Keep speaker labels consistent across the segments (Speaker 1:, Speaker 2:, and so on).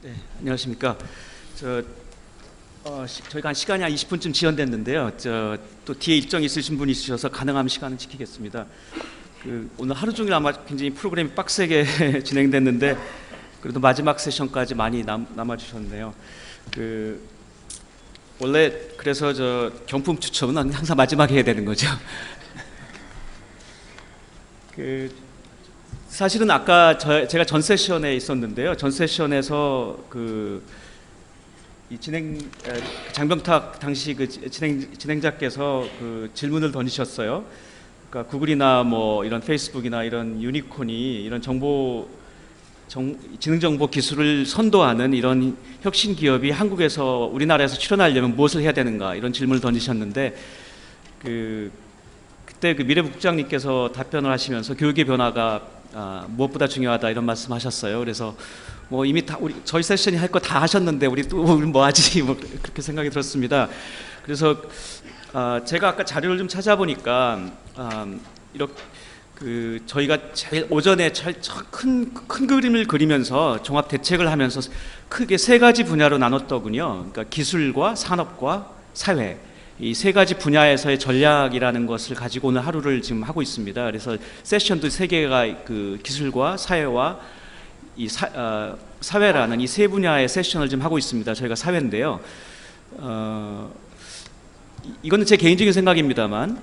Speaker 1: 네, 안녕하십니까. 저희가 한 시간이 한 20분쯤 지연됐는데요. 또 뒤에 일정이 있으신 분이 있으셔서 가능하면 시간은 지키겠습니다. 오늘 하루 종일 아마 굉장히 프로그램이 빡세게 진행됐는데 그래도 마지막 세션까지 많이 남아주셨네요. 원래 그래서 경품 추첨은 항상 마지막에 해야 되는 거죠. 사실은 아까 제가 전 세션에 있었는데요. 전 세션에서 이 장병탁 당시 진행자께서 질문을 던지셨어요. 그러니까 구글이나 뭐 이런 페이스북이나 이런 유니콘이 이런 지능정보 기술을 선도하는 이런 혁신 기업이 한국에서 우리나라에서 출현하려면 무엇을 해야 되는가 이런 질문을 던지셨는데 그때 미래국장님께서 답변을 하시면서 교육의 변화가 무엇보다 중요하다 이런 말씀하셨어요. 그래서 뭐 이미 저희 세션이 할 거 다 하셨는데 우리 또 뭐 하지 뭐 그렇게 생각이 들었습니다. 그래서 제가 아까 자료를 좀 찾아보니까 이렇게 저희가 제일 오전에 큰 그림을 그리면서 종합 대책을 하면서 크게 세 가지 분야로 나눴더군요. 그러니까 기술과 산업과 사회. 이 세 가지 분야에서의 전략이라는 것을 가지고 오늘 하루를 지금 하고 있습니다. 그래서 세션도 세 개가 기술과 사회와 사회라는 이 세 분야의 세션을 지금 하고 있습니다. 저희가 사회인데요. 이거는 제 개인적인 생각입니다만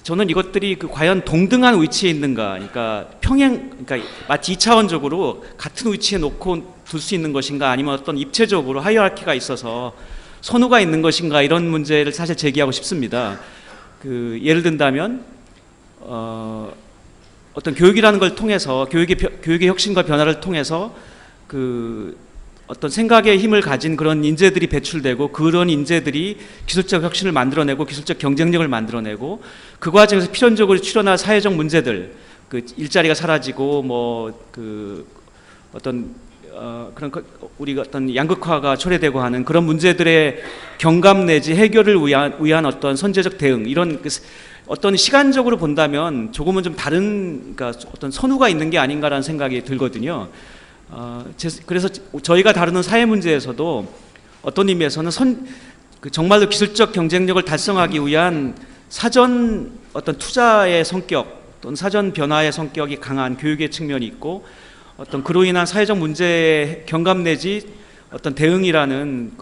Speaker 1: 저는 이것들이 과연 동등한 위치에 있는가, 그러니까 그러니까 마치 2차원적으로 같은 위치에 놓고 둘 수 있는 것인가, 아니면 어떤 입체적으로 하이어라키가 있어서 선호가 있는 것인가, 이런 문제를 사실 제기하고 싶습니다. 예를 든다면 어떤 교육이라는 걸 통해서 교육의 혁신과 변화를 통해서 어떤 생각의 힘을 가진 그런 인재들이 배출되고 그런 인재들이 기술적 혁신을 만들어내고 기술적 경쟁력을 만들어내고 그 과정에서 필연적으로 출현할 사회적 문제들, 일자리가 사라지고 우리가 어떤 양극화가 초래되고 하는 그런 문제들의 경감 내지 해결을 위한 어떤 선제적 대응, 이런 어떤 시간적으로 본다면 조금은 좀 다른, 그러니까 어떤 선후가 있는 게 아닌가라는 생각이 들거든요. 그래서 저희가 다루는 사회 문제에서도 어떤 의미에서는 정말로 기술적 경쟁력을 달성하기 위한 사전 어떤 투자의 성격 또는 사전 변화의 성격이 강한 교육의 측면이 있고, 어떤 그로 인한 사회적 문제의 경감 내지 어떤 대응이라는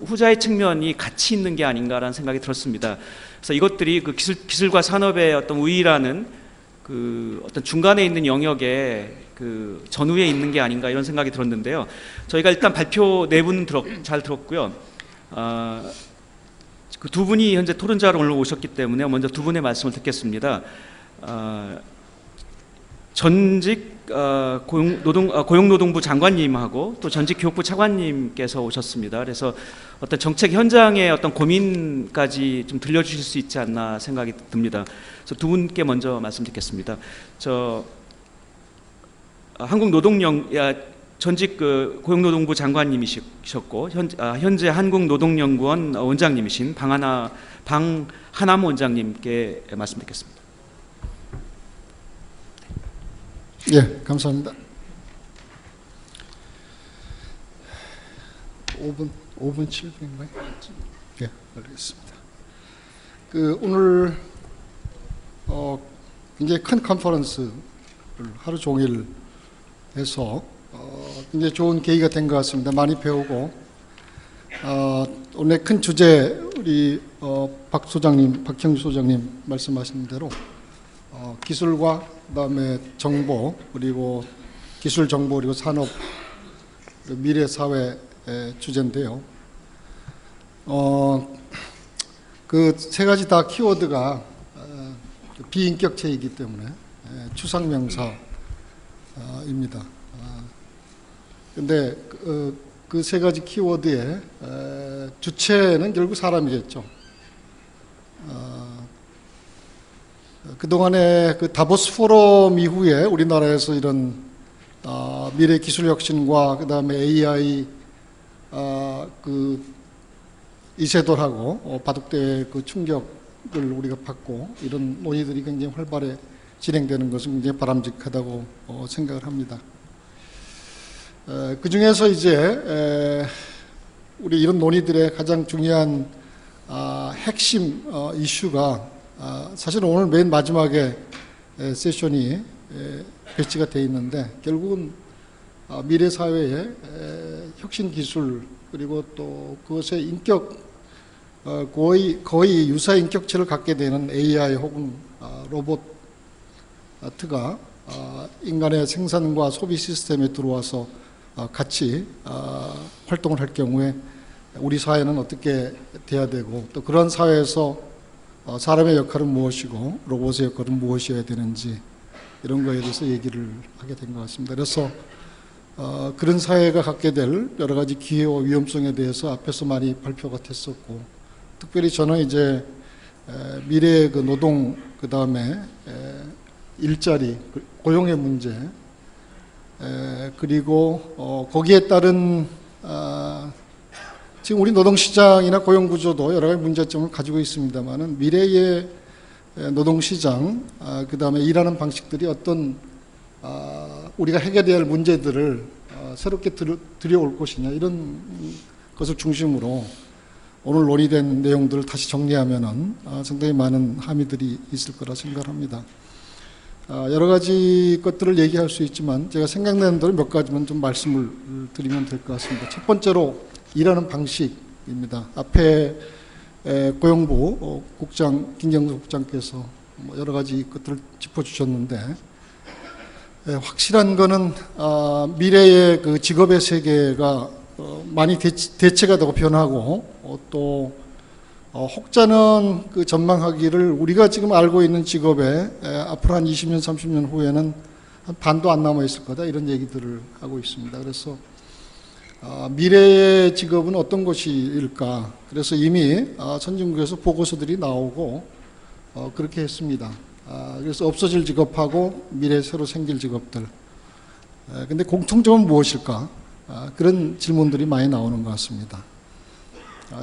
Speaker 1: 후자의 측면이 같이 있는 게 아닌가라는 생각이 들었습니다. 그래서 이것들이 기술과 산업의 어떤 우위라는 어떤 중간에 있는 영역에 전후에 있는 게 아닌가 이런 생각이 들었는데요. 저희가 일단 발표 내부는 잘 들었고요. 두 분이 현재 토론자로 오늘 오셨기 때문에 먼저 두 분의 말씀을 듣겠습니다. 전직 고용노동부 장관님하고 또 전직 교육부 차관님께서 오셨습니다. 그래서 어떤 정책 현장의 어떤 고민까지 좀 들려주실 수 있지 않나 생각이 듭니다. 그래서 두 분께 먼저 말씀 듣겠습니다. 전직 고용노동부 장관님이셨고 현재 한국노동연구원 원장님이신 방하남 원장님께 말씀 듣겠습니다.
Speaker 2: 예, 감사합니다. 5분 7분인가요? 예, 알겠습니다. 오늘 굉장히 큰 컨퍼런스를 하루 종일 해서 굉장히 좋은 계기가 된 것 같습니다. 많이 배우고 오늘 큰 주제 우리 박형주 소장님 말씀하신 대로 기술과 그다음에 정보, 그리고 기술 정보, 그리고 산업, 미래 사회의 주제인데요. 그 세 가지 다 키워드가 비인격체이기 때문에 추상명사입니다. 근데 그 세 가지 키워드의 주체는 결국 사람이겠죠. 그동안에 다보스 포럼 이후에 우리나라에서 이런 미래 기술 혁신과 그다음에 AI 이세돌하고 바둑대의 충격을 우리가 받고 이런 논의들이 굉장히 활발히 진행되는 것은 굉장히 바람직하다고 생각을 합니다. 그 중에서 이제 우리 이런 논의들의 가장 중요한 핵심 이슈가 사실은 오늘 맨 마지막에 세션이 배치가 되어 있는데 결국은 미래 사회의 혁신 기술 그리고 또 그것의 인격 거의 유사 인격체를 갖게 되는 AI 혹은 로봇가 인간의 생산과 소비 시스템에 들어와서 같이 활동을 할 경우에 우리 사회는 어떻게 돼야 되고 또 그런 사회에서 사람의 역할은 무엇이고 로봇의 역할은 무엇이어야 되는지 이런 거에 대해서 얘기를 하게 된 것 같습니다. 그래서 그런 사회가 갖게 될 여러 가지 기회와 위험성에 대해서 앞에서 많이 발표가 됐었고 특별히 저는 이제 미래의 그 노동 그 다음에 일자리 고용의 문제 그리고 거기에 따른 지금 우리 노동시장이나 고용구조도 여러 가지 문제점을 가지고 있습니다만은 미래의 노동시장 그 다음에 일하는 방식들이 어떤 우리가 해결해야 할 문제들을 새롭게 들여올 것이냐 이런 것을 중심으로 오늘 논의된 내용들을 다시 정리하면은 상당히 많은 함의들이 있을 거라 생각합니다. 여러 가지 것들을 얘기할 수 있지만 제가 생각나는 대로 몇 가지만 좀 말씀을 드리면 될 것 같습니다. 첫 번째로 일하는 방식입니다. 앞에 고용부 국장 김경수 국장께서 여러 가지 것들을 짚어주셨는데 확실한 거는 미래의 그 직업의 세계가 많이 대체가 되고 변하고 또 혹자는 그 전망하기를 우리가 지금 알고 있는 직업에 앞으로 한 20년 30년 후에는 한 반도 안 남아 있을 거다 이런 얘기들을 하고 있습니다. 그래서 미래의 직업은 어떤 것일까? 그래서 이미 선진국에서 보고서들이 나오고 그렇게 했습니다. 그래서 없어질 직업하고 미래에 새로 생길 직업들. 근데 공통점은 무엇일까? 그런 질문들이 많이 나오는 것 같습니다.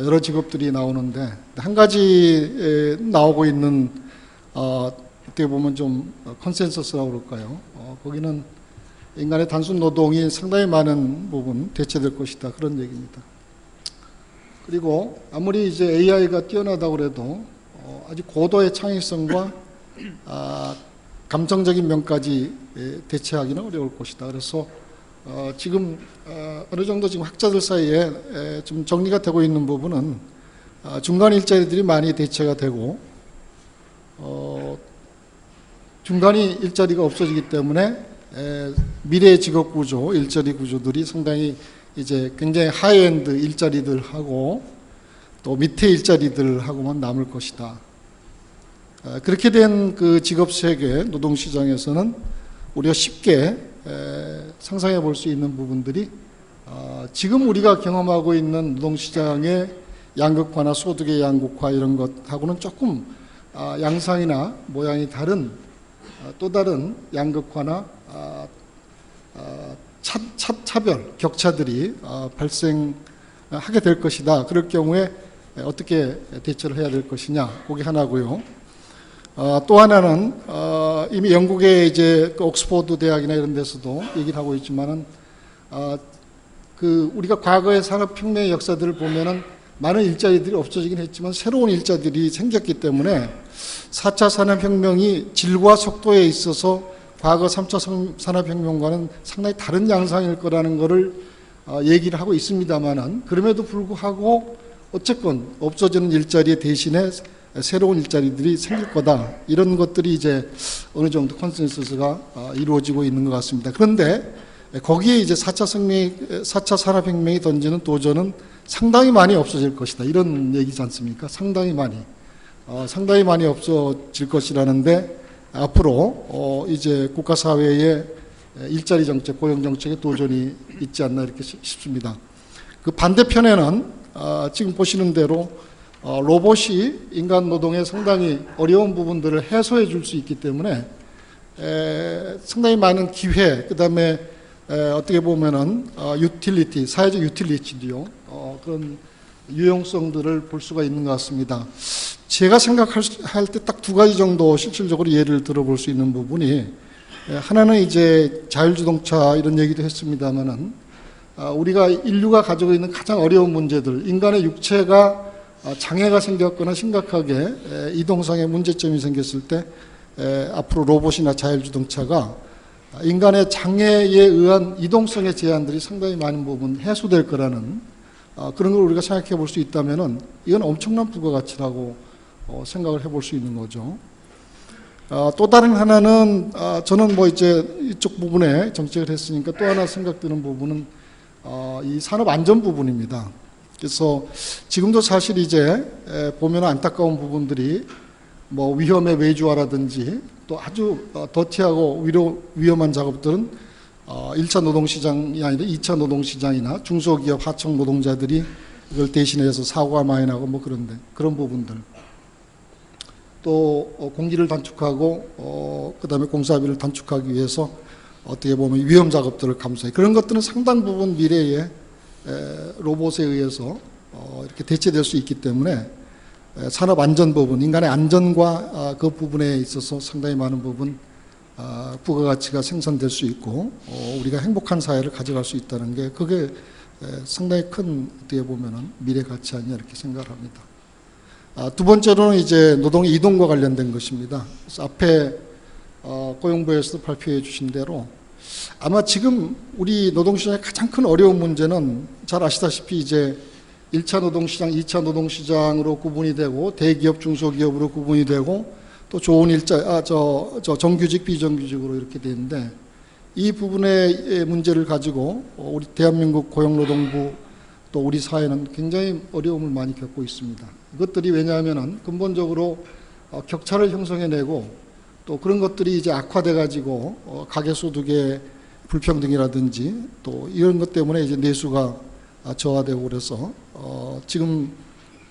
Speaker 2: 여러 직업들이 나오는데 한 가지 나오고 있는 어떻게 보면 좀 컨센서스라고 그럴까요? 거기는 인간의 단순 노동이 상당히 많은 부분 대체될 것이다 그런 얘기입니다. 그리고 아무리 이제 AI가 뛰어나다고 해도 아주 고도의 창의성과 감성적인 면까지 대체하기는 어려울 것이다. 그래서 지금 어느 정도 지금 학자들 사이에 좀 정리가 되고 있는 부분은 중간 일자리들이 많이 대체가 되고 중간 일자리가 없어지기 때문에 미래의 직업 구조, 일자리 구조들이 상당히 이제 굉장히 하이엔드 일자리들하고 또 밑에 일자리들하고만 남을 것이다. 그렇게 된 그 직업 세계 노동 시장에서는 우리가 쉽게 상상해 볼 수 있는 부분들이 지금 우리가 경험하고 있는 노동 시장의 양극화나 소득의 양극화 이런 것하고는 조금 양상이나 모양이 다른 또 다른 양극화나 차별, 격차들이 발생하게 될 것이다. 그럴 경우에 어떻게 대처를 해야 될 것이냐, 그게 하나고요. 또 하나는 이미 영국의 이제 그 옥스퍼드 대학이나 이런 데서도 얘기를 하고 있지만은 그 우리가 과거의 산업혁명의 역사들을 보면은 많은 일자리들이 없어지긴 했지만 새로운 일자리들이 생겼기 때문에 4차 산업혁명이 질과 속도에 있어서 과거 3차 산업혁명과는 상당히 다른 양상일 거라는 것을 얘기를 하고 있습니다만은 그럼에도 불구하고 어쨌건 없어지는 일자리 대신에 새로운 일자리들이 생길 거다. 이런 것들이 이제 어느 정도 컨센서스가 이루어지고 있는 것 같습니다. 그런데 거기에 이제 4차 산업혁명이 던지는 도전은 상당히 많이 없어질 것이다. 이런 얘기지 않습니까? 상당히 많이 없어질 것이라는데 앞으로 이제 국가사회의 일자리 정책, 고용 정책의 도전이 있지 않나 이렇게 싶습니다. 그 반대편에는 지금 보시는 대로 로봇이 인간 노동에 상당히 어려운 부분들을 해소해 줄 수 있기 때문에 상당히 많은 기회, 그 다음에 어떻게 보면은 유틸리티, 사회적 유틸리티도요, 그런 유용성들을 볼 수가 있는 것 같습니다. 제가 생각할 때 딱 두 가지 정도 실질적으로 예를 들어볼 수 있는 부분이 하나는 이제 자율주동차 이런 얘기도 했습니다만은 우리가 인류가 가지고 있는 가장 어려운 문제들, 인간의 육체가 장애가 생겼거나 심각하게 이동상의 문제점이 생겼을 때 앞으로 로봇이나 자율주행차가 인간의 장애에 의한 이동성의 제한들이 상당히 많은 부분 해소될 거라는 그런 걸 우리가 생각해 볼 수 있다면은 이건 엄청난 부가가치라고 생각을 해볼 수 있는 거죠. 또 다른 하나는 저는 뭐 이제 이쪽 부분에 정책을 했으니까 또 하나 생각드는 부분은 이 산업 안전 부분입니다. 그래서 지금도 사실 이제 보면 안타까운 부분들이 뭐 위험의 외주화라든지 또 아주 더티하고 위험한 작업들은 1차 노동시장이 아니라 2차 노동시장이나 중소기업 하청 노동자들이 이걸 대신해서 사고가 많이 나고 뭐 그런 부분들. 또 공기를 단축하고 그다음에 공사비를 단축하기 위해서 어떻게 보면 위험 작업들을 감수해 그런 것들은 상당 부분 미래에 로봇에 의해서 이렇게 대체될 수 있기 때문에 산업 안전 부분, 인간의 안전과 그 부분에 있어서 상당히 많은 부분 부가가치가 생산될 수 있고 우리가 행복한 사회를 가져갈 수 있다는 게 그게 상당히 큰 어떻게 보면은 미래 가치 아니냐 이렇게 생각을 합니다. 두 번째로는 이제 노동의 이동과 관련된 것입니다. 그래서 앞에 고용부에서도 발표해 주신 대로 아마 지금 우리 노동시장의 가장 큰 어려운 문제는 잘 아시다시피 이제 1차 노동시장, 2차 노동시장으로 구분이 되고 대기업, 중소기업으로 구분이 되고 또 좋은 정규직, 비정규직으로 이렇게 되는데 이 부분의 문제를 가지고 우리 대한민국 고용노동부 또 우리 사회는 굉장히 어려움을 많이 겪고 있습니다. 이것들이 왜냐하면은 근본적으로 격차를 형성해내고 또 그런 것들이 이제 악화돼 가지고 가계소득의 불평등이라든지 또 이런 것 때문에 이제 내수가 저하되고 그래서 지금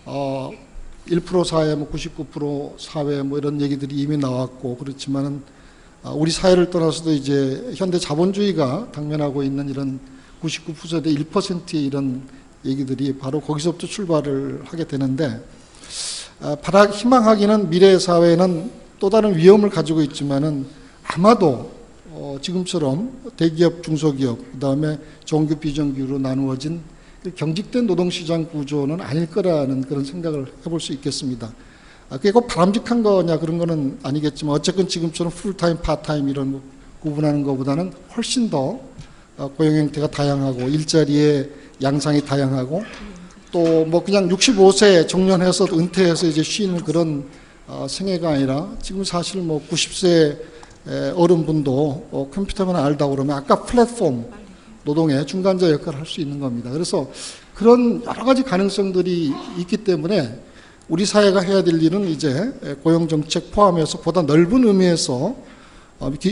Speaker 2: 1% 사회, 뭐 99% 사회 뭐 이런 얘기들이 이미 나왔고 그렇지만은 우리 사회를 떠나서도 이제 현대 자본주의가 당면하고 있는 이런 99%대 1%의 이런 얘기들이 바로 거기서부터 출발을 하게 되는데 희망하기는 미래 사회는 또 다른 위험을 가지고 있지만은 아마도 지금처럼 대기업, 중소기업, 그다음에 정규, 비정규로 나누어진 경직된 노동시장 구조는 아닐 거라는 그런 생각을 해볼 수 있겠습니다. 그게 꼭 바람직한 거냐 그런 거는 아니겠지만 어쨌든 지금처럼 풀타임, 파타임 이런 거 구분하는 것보다는 훨씬 더 고용 형태가 다양하고 일자리의 양상이 다양하고 또 뭐 그냥 65세 정년해서 은퇴해서 이제 쉬는 그런 생애가 아니라 지금 사실 뭐 90세 어른분도 컴퓨터만 알다고 그러면 아까 플랫폼 노동의 중간자 역할을 할 수 있는 겁니다. 그래서 그런 여러 가지 가능성들이 있기 때문에 우리 사회가 해야 될 일은 이제 고용정책 포함해서 보다 넓은 의미에서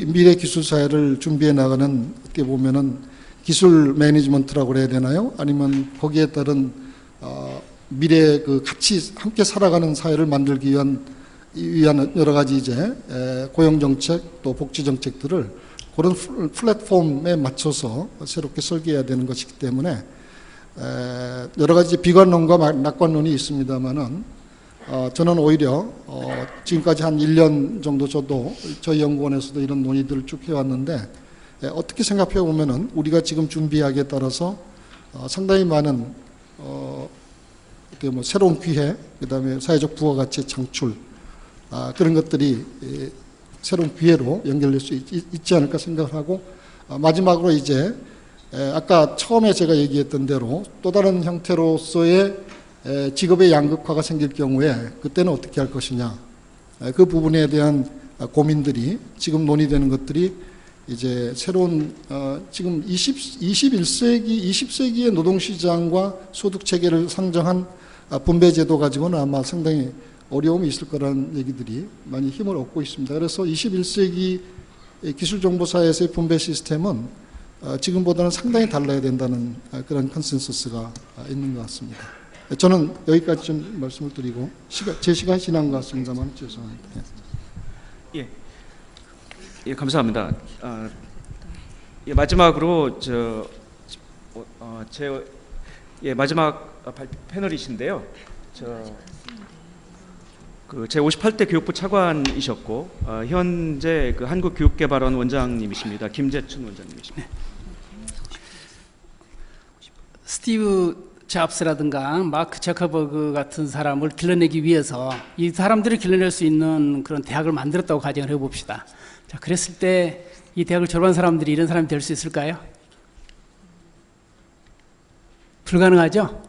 Speaker 2: 미래 기술 사회를 준비해 나가는 어떻게 보면은 기술 매니지먼트라고 해야 되나요? 아니면 거기에 따른 미래 그 같이 함께 살아가는 사회를 만들기 위한 여러 가지 이제 고용정책 또 복지정책들을 그런 플랫폼에 맞춰서 새롭게 설계해야 되는 것이기 때문에 여러 가지 비관론과 낙관론이 있습니다만은 저는 오히려 지금까지 한 1년 정도 저도 저희 연구원에서도 이런 논의들을 쭉 해왔는데 어떻게 생각해 보면은 우리가 지금 준비하기에 따라서 상당히 많은 어떻게 뭐 새로운 기회, 그다음에 사회적 부가가치의 창출 그런 것들이 새로운 기회로 연결될 수 있지 않을까 생각을 하고 마지막으로 이제 아까 처음에 제가 얘기했던 대로 또 다른 형태로서의 직업의 양극화가 생길 경우에 그때는 어떻게 할 것이냐 그 부분에 대한 고민들이 지금 논의되는 것들이 이제 새로운 지금 21세기, 20세기의 노동시장과 소득체계를 상정한 분배제도 가지고는 아마 상당히 어려움이 있을 거라는 얘기들이 많이 힘을 얻고 있습니다. 그래서 21세기 기술정보사회에서의 분배 시스템은 지금보다는 상당히 달라야 된다는 그런 컨센서스가 있는 것 같습니다. 저는 여기까지 좀 말씀을 드리고 제 시간이 지난 것 같습니다만 죄송합니다.
Speaker 1: 예, 감사합니다. 마지막으로 마지막 패널이신데요. 제 58대 교육부 차관이셨고 현재 그 한국교육개발원 원장님이십니다. 김재춘 원장님이십니다.
Speaker 3: 스티브 잡스라든가 마크 저커버그 같은 사람을 길러내기 위해서 이 사람들을 길러낼 수 있는 그런 대학을 만들었다고 가정을 해봅시다. 자, 그랬을 때 이 대학을 졸업한 사람들이 이런 사람이 될 수 있을까요? 불가능하죠?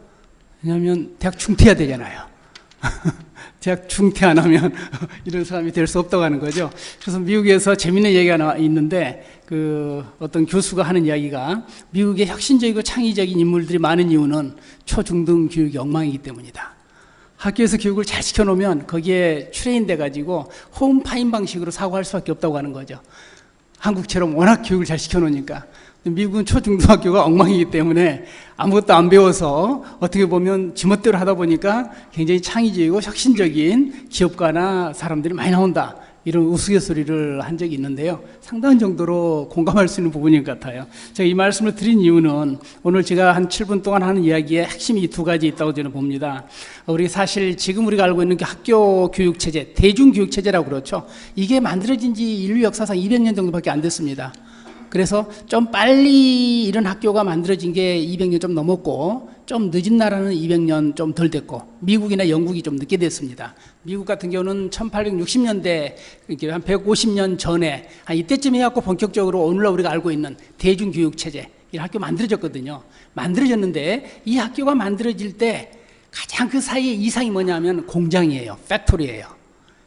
Speaker 3: 왜냐하면 대학 중퇴해야 되잖아요. 대학 중퇴 안 하면 이런 사람이 될 수 없다고 하는 거죠. 그래서 미국에서 재미있는 얘기가 있는데 어떤 교수가 하는 이야기가 미국의 혁신적이고 창의적인 인물들이 많은 이유는 초중등 교육이 엉망이기 때문이다. 학교에서 교육을 잘 시켜놓으면 거기에 트레인 돼가지고 홈파인 방식으로 사고할 수밖에 없다고 하는 거죠. 한국처럼 워낙 교육을 잘 시켜놓으니까. 미국은 초중등학교가 엉망이기 때문에 아무것도 안 배워서 어떻게 보면 지멋대로 하다 보니까 굉장히 창의적이고 혁신적인 기업가나 사람들이 많이 나온다. 이런 우스갯소리를 한 적이 있는데요. 상당한 정도로 공감할 수 있는 부분인 것 같아요. 제가 이 말씀을 드린 이유는 오늘 제가 한 7분 동안 하는 이야기의 핵심이 이 두 가지 있다고 저는 봅니다. 우리 사실 지금 우리가 알고 있는 게 학교 교육 체제, 대중교육 체제라고 그렇죠. 이게 만들어진 지 인류 역사상 200년 정도밖에 안 됐습니다. 그래서 좀 빨리 이런 학교가 만들어진 게 200년 좀 넘었고, 좀 늦은 나라는 200년 좀 덜 됐고, 미국이나 영국이 좀 늦게 됐습니다. 미국 같은 경우는 1860년대, 한 150년 전에, 한 이때쯤 해갖고 본격적으로 오늘날 우리가 알고 있는 대중교육체제, 이 학교 만들어졌거든요. 만들어졌는데, 이 학교가 만들어질 때 가장 그 사이의 이상이 뭐냐면 공장이에요. 팩토리예요.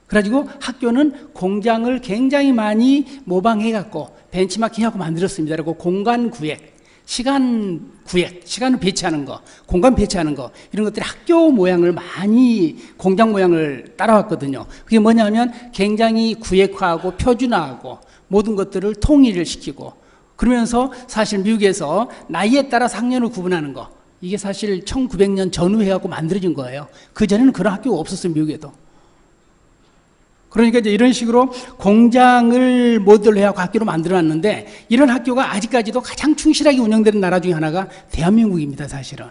Speaker 3: 그래가지고 학교는 공장을 굉장히 많이 모방해갖고 벤치마킹하고 만들었습니다. 그리고 공간 구획, 시간 구획, 시간을 배치하는 거, 공간 배치하는 거, 이런 것들이 학교 모양을 많이 공장 모양을 따라왔거든요. 그게 뭐냐면 굉장히 구획화하고 표준화하고 모든 것들을 통일을 시키고, 그러면서 사실 미국에서 나이에 따라 학년을 구분하는 거, 이게 사실 1900년 전후에 하고 만들어진 거예요. 그전에는 그런 학교가 없었어요, 미국에도. 그러니까 이제 이런 식으로 공장을 모델로 해서 학교로 만들어놨는데, 이런 학교가 아직까지도 가장 충실하게 운영되는 나라 중에 하나가 대한민국입니다, 사실은.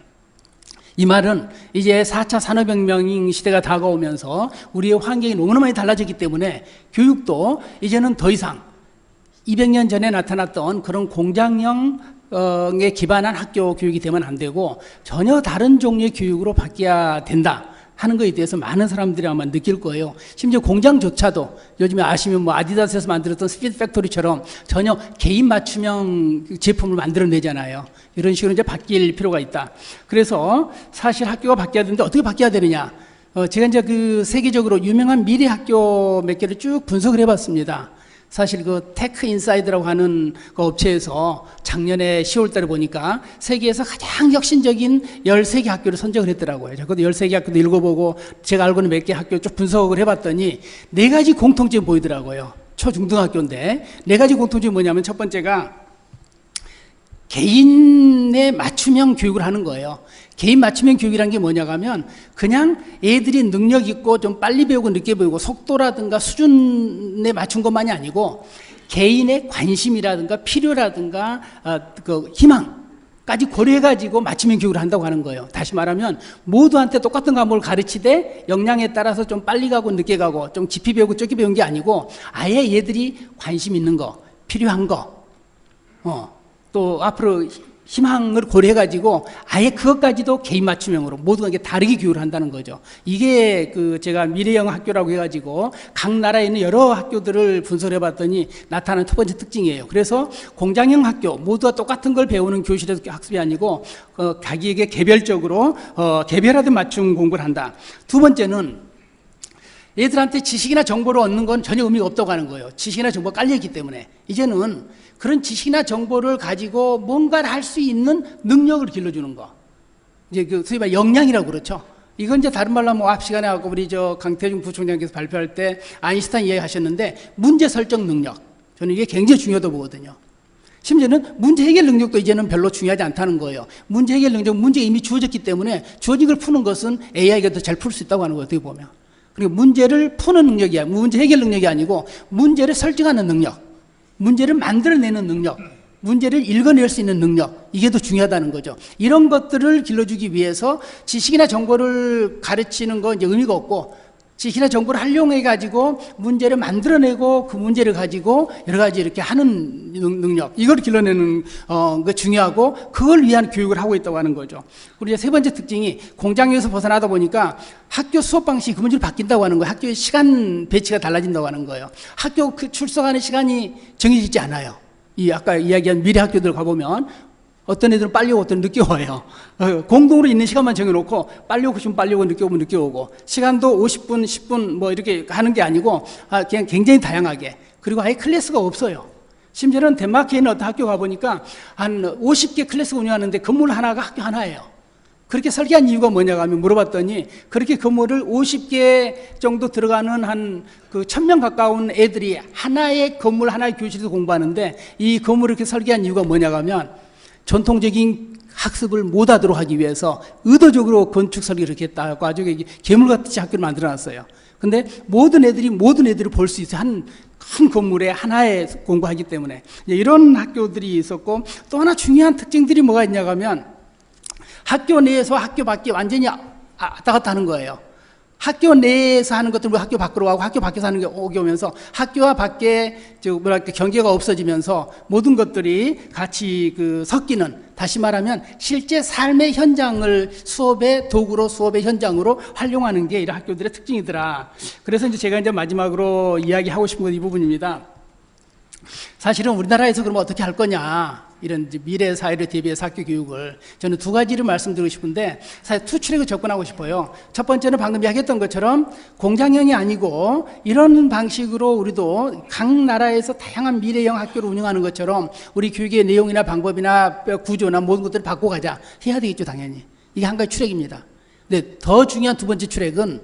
Speaker 3: 이 말은 이제 4차 산업혁명 시대가 다가오면서 우리의 환경이 너무나 많이 달라졌기 때문에 교육도 이제는 더 이상 200년 전에 나타났던 그런 공장형에 기반한 학교 교육이 되면 안 되고 전혀 다른 종류의 교육으로 바뀌어야 된다 하는 것에 대해서 많은 사람들이 아마 느낄 거예요. 심지어 공장조차도 요즘에 아시면 뭐 아디다스에서 만들었던 스피드 팩토리처럼 전혀 개인 맞춤형 제품을 만들어내잖아요. 이런 식으로 이제 바뀔 필요가 있다. 그래서 사실 학교가 바뀌어야 되는데 어떻게 바뀌어야 되느냐. 제가 이제 그 세계적으로 유명한 미래 학교 몇 개를 쭉 분석을 해봤습니다. 사실 그 테크 인사이드라고 하는 그 업체에서 작년에 10월 달에 보니까 세계에서 가장 혁신적인 13개 학교를 선정을 했더라고요. 저도 13개 학교도 읽어보고 제가 알고 있는 몇 개 학교 쭉 분석을 해봤더니 4가지 공통점이 보이더라고요. 초중등학교인데 4가지 공통점이 뭐냐면, 첫 번째가 개인의 맞춤형 교육을 하는 거예요. 개인 맞춤형 교육이라는 게 뭐냐고 하면 그냥 애들이 능력 있고 좀 빨리 배우고 늦게 배우고 속도라든가 수준에 맞춘 것만이 아니고 개인의 관심이라든가 필요라든가 그 희망까지 고려해가지고 맞춤형 교육을 한다고 하는 거예요. 다시 말하면 모두한테 똑같은 과목을 가르치되 역량에 따라서 좀 빨리 가고 늦게 가고 좀 깊이 배우고 적게 배운 게 아니고 아예 얘들이 관심 있는 거, 필요한 거, 또 앞으로 희망을 고려해가지고 아예 그것까지도 개인 맞춤형으로 모두가 다르게 교육을 한다는 거죠. 이게 제가 미래형 학교라고 해가지고 각 나라에 있는 여러 학교들을 분석해 봤더니 나타나는 첫 번째 특징이에요. 그래서 공장형 학교, 모두가 똑같은 걸 배우는 교실에서 학습이 아니고 자기에게 개별적으로 개별화된 맞춤 공부를 한다. 두 번째는 얘들한테 지식이나 정보를 얻는 건 전혀 의미가 없다고 하는 거예요. 지식이나 정보가 깔려있기 때문에 이제는 그런 지식이나 정보를 가지고 뭔가를 할 수 있는 능력을 길러주는 거, 이제 소위 말 역량이라고 그렇죠. 이건 이제 다른 말로 하면 앞 시간에 하고 우리 강태중 부총장께서 발표할 때 아인슈타인 이야기하셨는데 문제 설정 능력, 저는 이게 굉장히 중요하다고 보거든요. 심지어는 문제 해결 능력도 이제는 별로 중요하지 않다는 거예요. 문제 해결 능력은 문제가 이미 주어졌기 때문에 주어진 걸 푸는 것은 AI가 더 잘 풀 수 있다고 하는 거예요, 어떻게 보면. 그리고 문제를 푸는 능력이 아니고 문제 해결 능력이 아니고 문제를 설정하는 능력, 문제를 만들어내는 능력, 문제를 읽어낼 수 있는 능력, 이게 더 중요하다는 거죠. 이런 것들을 길러주기 위해서 지식이나 정보를 가르치는 건 이제 의미가 없고 지시나 정보를 활용해 가지고 문제를 만들어내고 그 문제를 가지고 여러 가지 이렇게 하는 능력, 이걸 길러내는 거 중요하고, 그걸 위한 교육을 하고 있다고 하는 거죠. 그리고 이제 세 번째 특징이, 공장에서 벗어나다 보니까 학교 수업 방식이 근본적으로 바뀐다고 하는 거예요. 학교의 시간 배치가 달라진다고 하는 거예요. 학교 그 출석하는 시간이 정해지지 않아요. 이 아까 이야기한 미래 학교들 가보면 어떤 애들은 빨리 오고 어떤 애들은 늦게 와요. 공동으로 있는 시간만 정해놓고 빨리 오고 싶으면 빨리 오고 늦게 오면 늦게 오고, 시간도 50분, 10분 뭐 이렇게 하는 게 아니고 그냥 굉장히 다양하게, 그리고 아예 클래스가 없어요. 심지어는 덴마크에 있는 어떤 학교 가보니까 한 50개 클래스 운영하는데 건물 하나가 학교 하나예요. 그렇게 설계한 이유가 뭐냐고 하면 물어봤더니, 그렇게 건물을 50개 정도 들어가는 한 그 1000명 가까운 애들이 하나의 건물, 하나의 교실에서 공부하는데, 이 건물을 이렇게 설계한 이유가 뭐냐고 하면 전통적인 학습을 못하도록 하기 위해서 의도적으로 건축 설계를 이렇게 했다고 아주 괴물같이 학교를 만들어놨어요. 근데 모든 애들이 볼 수 있어요. 한 건물에 하나에 공부하기 때문에. 이런 학교들이 있었고, 또 하나 중요한 특징들이 뭐가 있냐고 하면 학교 내에서 학교 밖에 완전히 왔다 갔다 하는 거예요. 학교 내에서 하는 것들은 학교 밖으로 가고, 학교 밖에서 하는 게 오면서 학교와 밖에 경계가 없어지면서 모든 것들이 같이 섞이는, 다시 말하면 실제 삶의 현장을 수업의 도구로, 수업의 현장으로 활용하는 게 이런 학교들의 특징이더라. 그래서 이제 제가 이제 마지막으로 이야기하고 싶은 건 이 부분입니다. 사실은 우리나라에서 그러면 어떻게 할 거냐, 이런 미래 사회를 대비해서 학교 교육을, 저는 두 가지를 말씀드리고 싶은데, 사실 투 트랙을 접근하고 싶어요. 첫 번째는 방금 이야기했던 것처럼 공장형이 아니고 이런 방식으로 우리도 각 나라에서 다양한 미래형 학교를 운영하는 것처럼 우리 교육의 내용이나 방법이나 구조나 모든 것들을 바꿔가자 해야 되겠죠, 당연히. 이게 한 가지 트랙입니다. 근데 더 중요한 두 번째 트랙은,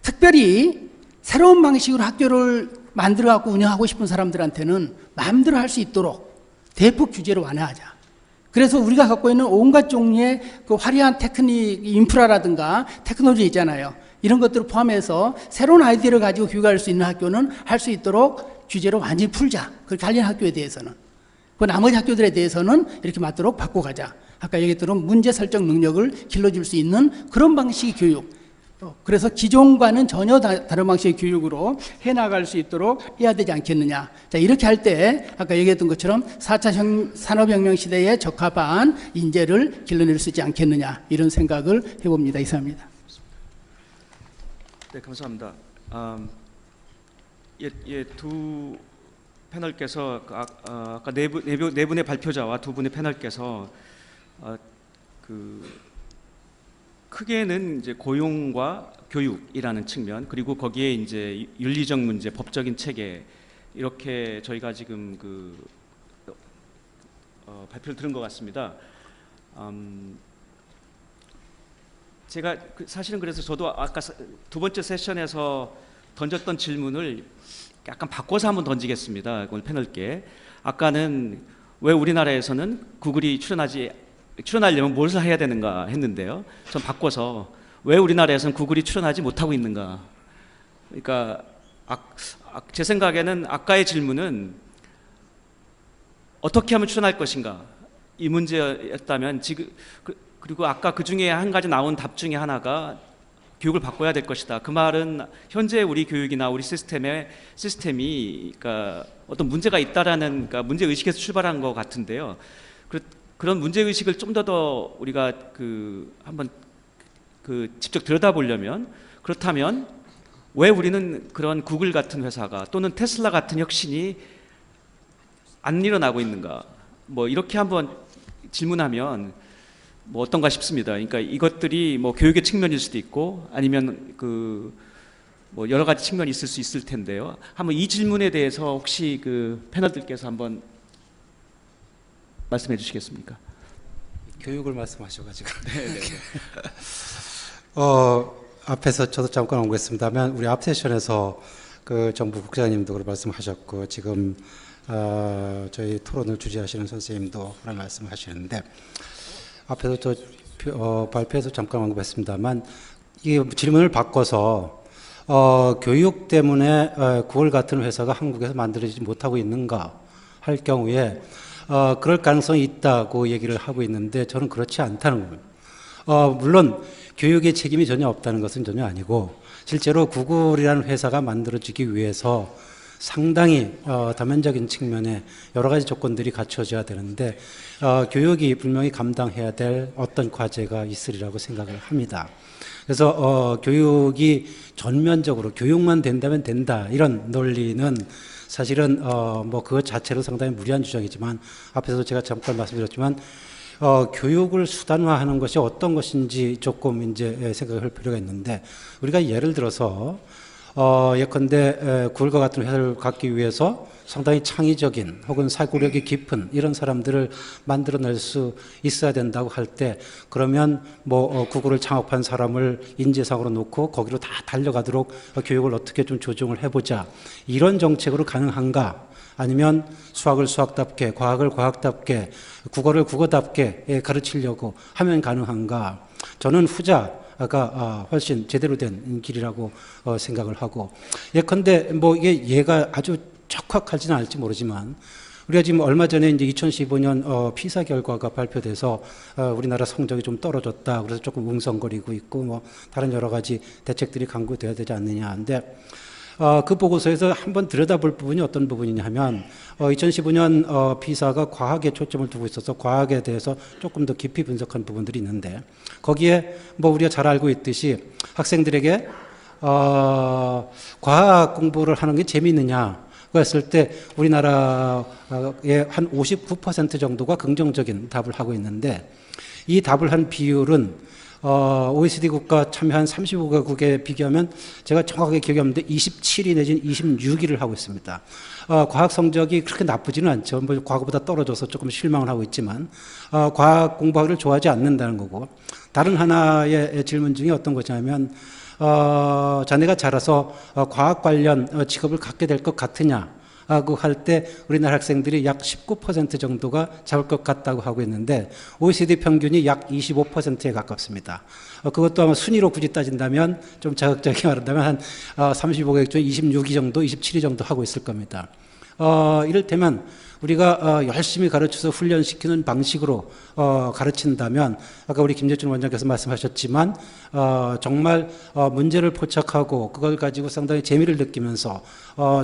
Speaker 3: 특별히 새로운 방식으로 학교를 만들어갖고 운영하고 싶은 사람들한테는 마음대로 할 수 있도록 대폭 규제를 완화하자. 그래서 우리가 갖고 있는 온갖 종류의 그 화려한 테크닉, 인프라라든가 테크놀로지 있잖아요. 이런 것들을 포함해서 새로운 아이디어를 가지고 교육할 수 있는 학교는 할 수 있도록 규제를 완전히 풀자. 그렇게 관련 학교에 대해서는. 그 나머지 학교들에 대해서는 이렇게 맞도록 바꿔가자. 아까 얘기했던 문제 설정 능력을 길러줄 수 있는 그런 방식의 교육. 그래서 기존과는 전혀 다른 방식의 교육으로 해나갈 수 있도록 해야 되지 않겠느냐. 자, 이렇게 할 때 아까 얘기했던 것처럼 4차 산업혁명 시대에 적합한 인재를 길러낼 수 있지 않겠느냐, 이런 생각을 해봅니다. 이상입니다.
Speaker 1: 네, 감사합니다. 두 패널께서 아까 네 분의 발표자와 두 분의 패널께서 크게는 이제 고용과 교육이라는 측면, 그리고 거기에 이제 윤리적 문제, 법적인 체계, 이렇게 저희가 지금 발표를 들은 것 같습니다. 제가 사실은 그래서 저도 아까 두 번째 세션에서 던졌던 질문을 약간 바꿔서 한번 던지겠습니다. 오늘 패널께. 아까는 왜 우리나라에서는 구글이 출연하려면 무엇을 해야 되는가 했는데요. 전 바꿔서 왜 우리나라에서는 구글이 출연하지 못하고 있는가. 그러니까 제 생각에는 아까의 질문은 어떻게 하면 출연할 것인가, 이 문제였다면, 지금 그리고 아까 그 중에 한 가지 나온 답 중에 하나가 교육을 바꿔야 될 것이다. 그 말은 현재 우리 교육이나 우리 시스템이 그러니까 어떤 문제가 있다라는, 그러니까 문제 의식에서 출발한 것 같은데요. 그런 문제 의식을 좀 더 우리가 한번 직접 들여다보려면, 그렇다면 왜 우리는 그런 구글 같은 회사가 또는 테슬라 같은 혁신이 안 일어나고 있는가, 뭐 이렇게 한번 질문하면 뭐 어떤가 싶습니다. 그러니까 이것들이 뭐 교육의 측면일 수도 있고 아니면 뭐 여러 가지 측면이 있을 수 있을 텐데요. 한번 이 질문에 대해서 혹시 패널들께서 한번 말씀해 주시겠습니까?
Speaker 4: 교육을 말씀하셔가지고.
Speaker 1: 네.
Speaker 4: 앞에서 저도 잠깐 언급했습니다만, 우리 앞 세션에서 정부 국장님도 그런 말씀하셨고, 지금 저희 토론을 주재하시는 선생님도 그런 말씀하시는데, 앞에서 발표에서 잠깐 언급했습니다만, 이 질문을 바꿔서 교육 때문에 구글 같은 회사가 한국에서 만들어지지 못하고 있는가 할 경우에 그럴 가능성이 있다고 얘기를 하고 있는데, 저는 그렇지 않다는 겁니다. 물론 교육에 책임이 전혀 없다는 것은 전혀 아니고 실제로 구글이라는 회사가 만들어지기 위해서 상당히 다면적인 측면에 여러 가지 조건들이 갖춰져야 되는데 교육이 분명히 감당해야 될 어떤 과제가 있으리라고 생각을 합니다. 그래서 교육이 전면적으로 교육만 된다면 된다 이런 논리는 사실은 뭐 그것 자체로 상당히 무리한 주장이지만 앞에서도 제가 잠깐 말씀드렸지만 교육을 수단화하는 것이 어떤 것인지 조금 이제 생각할 필요가 있는데 우리가 예를 들어서 예컨대 구글과 같은 회사를 갖기 위해서 상당히 창의적인 혹은 사고력이 깊은 이런 사람들을 만들어낼 수 있어야 된다고 할 때 그러면 뭐 구글을 창업한 사람을 인재상으로 놓고 거기로 다 달려가도록 교육을 어떻게 좀 조정을 해보자 이런 정책으로 가능한가? 아니면 수학을 수학답게 과학을 과학답게 국어를 국어답게 가르치려고 하면 가능한가? 저는 후자가 훨씬 제대로 된 길이라고 생각을 하고 예컨대 뭐 이게 얘가 아주 척확하지는 않을지 모르지만 우리가 지금 얼마 전에 이제 2015년 피사 결과가 발표돼서 우리나라 성적이 좀 떨어졌다. 그래서 조금 웅성거리고 있고 뭐 다른 여러 가지 대책들이 강구돼야 되지 않느냐 하는데 그 보고서에서 한번 들여다볼 부분이 어떤 부분이냐 하면 2015년 피사가 과학에 초점을 두고 있어서 과학에 대해서 조금 더 깊이 분석한 부분들이 있는데 거기에 뭐 우리가 잘 알고 있듯이 학생들에게 과학 공부를 하는 게 재미있느냐 했을 때 우리나라의 한 59% 정도가 긍정적인 답을 하고 있는데 이 답을 한 비율은 OECD 국가 참여한 35가국에 비교하면 제가 정확하게 기억이 없는데 27위 내지는 26위를 하고 있습니다. 과학 성적이 그렇게 나쁘지는 않죠. 뭐 과거보다 떨어져서 조금 실망을 하고 있지만 과학 공부하기를 좋아하지 않는다는 거고 다른 하나의 질문 중에 어떤 거냐면 자네가 자라서 과학 관련 직업을 갖게 될 것 같으냐 하고 할 때 우리나라 학생들이 약 19% 정도가 잡을 것 같다고 하고 있는데 OECD 평균이 약 25%에 가깝습니다. 그것도 아마 순위로 굳이 따진다면 좀 자극적이게 말한다면 한 35개 중 26위 정도, 27위 정도 하고 있을 겁니다. 이를테면 우리가 열심히 가르쳐서 훈련시키는 방식으로 가르친다면 아까 우리 김재준 원장께서 말씀하셨지만 정말 문제를 포착하고 그걸 가지고 상당히 재미를 느끼면서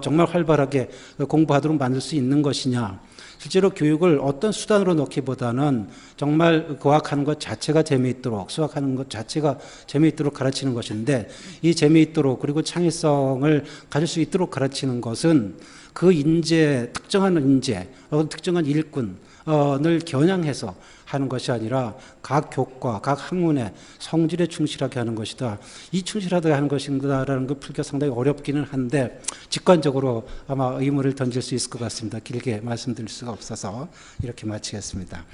Speaker 4: 정말 활발하게 공부하도록 만들 수 있는 것이냐. 실제로 교육을 어떤 수단으로 놓기보다는 정말 과학하는 것 자체가 재미있도록 수학하는 것 자체가 재미있도록 가르치는 것인데 이 재미있도록 그리고 창의성을 가질 수 있도록 가르치는 것은 그 인재, 특정한 인재, 특정한 일꾼을 겨냥해서 하는 것이 아니라 각 교과, 각 학문의 성질에 충실하게 하는 것이다. 이 충실하게 하는 것인가라는 걸 풀기가 상당히 어렵기는 한데 직관적으로 아마 의문을 던질 수 있을 것 같습니다. 길게 말씀드릴 수가 없어서 이렇게 마치겠습니다.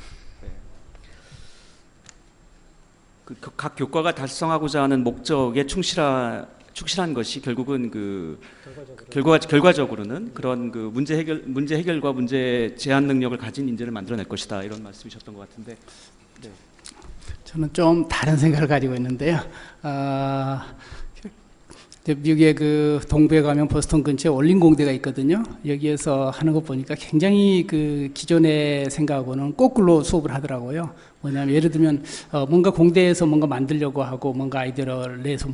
Speaker 1: 각 교과가 달성하고자 하는 목적에 충실한 것이 결국은 결과적으로는 그런 문제 해결과 문제 제한 능력을 가진 인재를 만들어낼 것이다 이런 말씀이셨던 것 같은데. 네.
Speaker 3: 저는 좀 다른 생각을 가지고 있는데요. 미국의 그 동부에 가면 보스턴 근처에 올린 공대가 있거든요. 여기에서 하는 거 보니까 굉장히 그 기존의 생각하고는 거꾸로 수업을 하더라고요. 뭐냐면 예를 들면 뭔가 공대에서 뭔가 만들려고 하고 뭔가 아이디어를 내서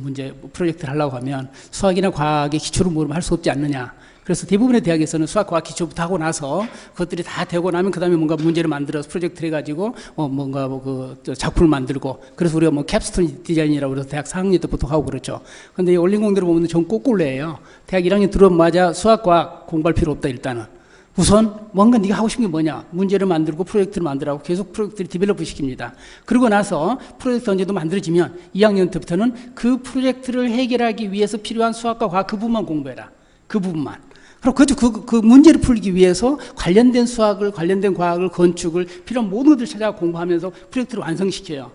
Speaker 3: 프로젝트를 하려고 하면 수학이나 과학의 기초를 모르면 할 수 없지 않느냐. 그래서 대부분의 대학에서는 수학, 과학 기초부터 하고 나서 그것들이 다 되고 나면 그 다음에 뭔가 문제를 만들어서 프로젝트를 해가지고 뭔가 그 작품을 만들고 그래서 우리가 뭐 캡스톤 디자인이라고 그래서 대학 4학년 때 보통 하고 그렇죠. 근데 이 올린 공대를 보면 전 거꾸로예요. 대학 1학년 들어오자마자 수학, 과학 공부할 필요 없다 일단은. 우선 뭔가 네가 하고 싶은 게 뭐냐 문제를 만들고 프로젝트를 만들라고 계속 프로젝트를 디벨롭을 시킵니다. 그러고 나서 프로젝트 언제도 만들어지면 2학년 때부터는 그 프로젝트를 해결하기 위해서 필요한 수학과 과학 그 부분만 공부해라. 그 부분만. 그럼 그 문제를 풀기 위해서 관련된 수학을, 관련된 과학을, 건축을 필요한 모든 것들을 찾아가 공부하면서 프로젝트를 완성시켜요.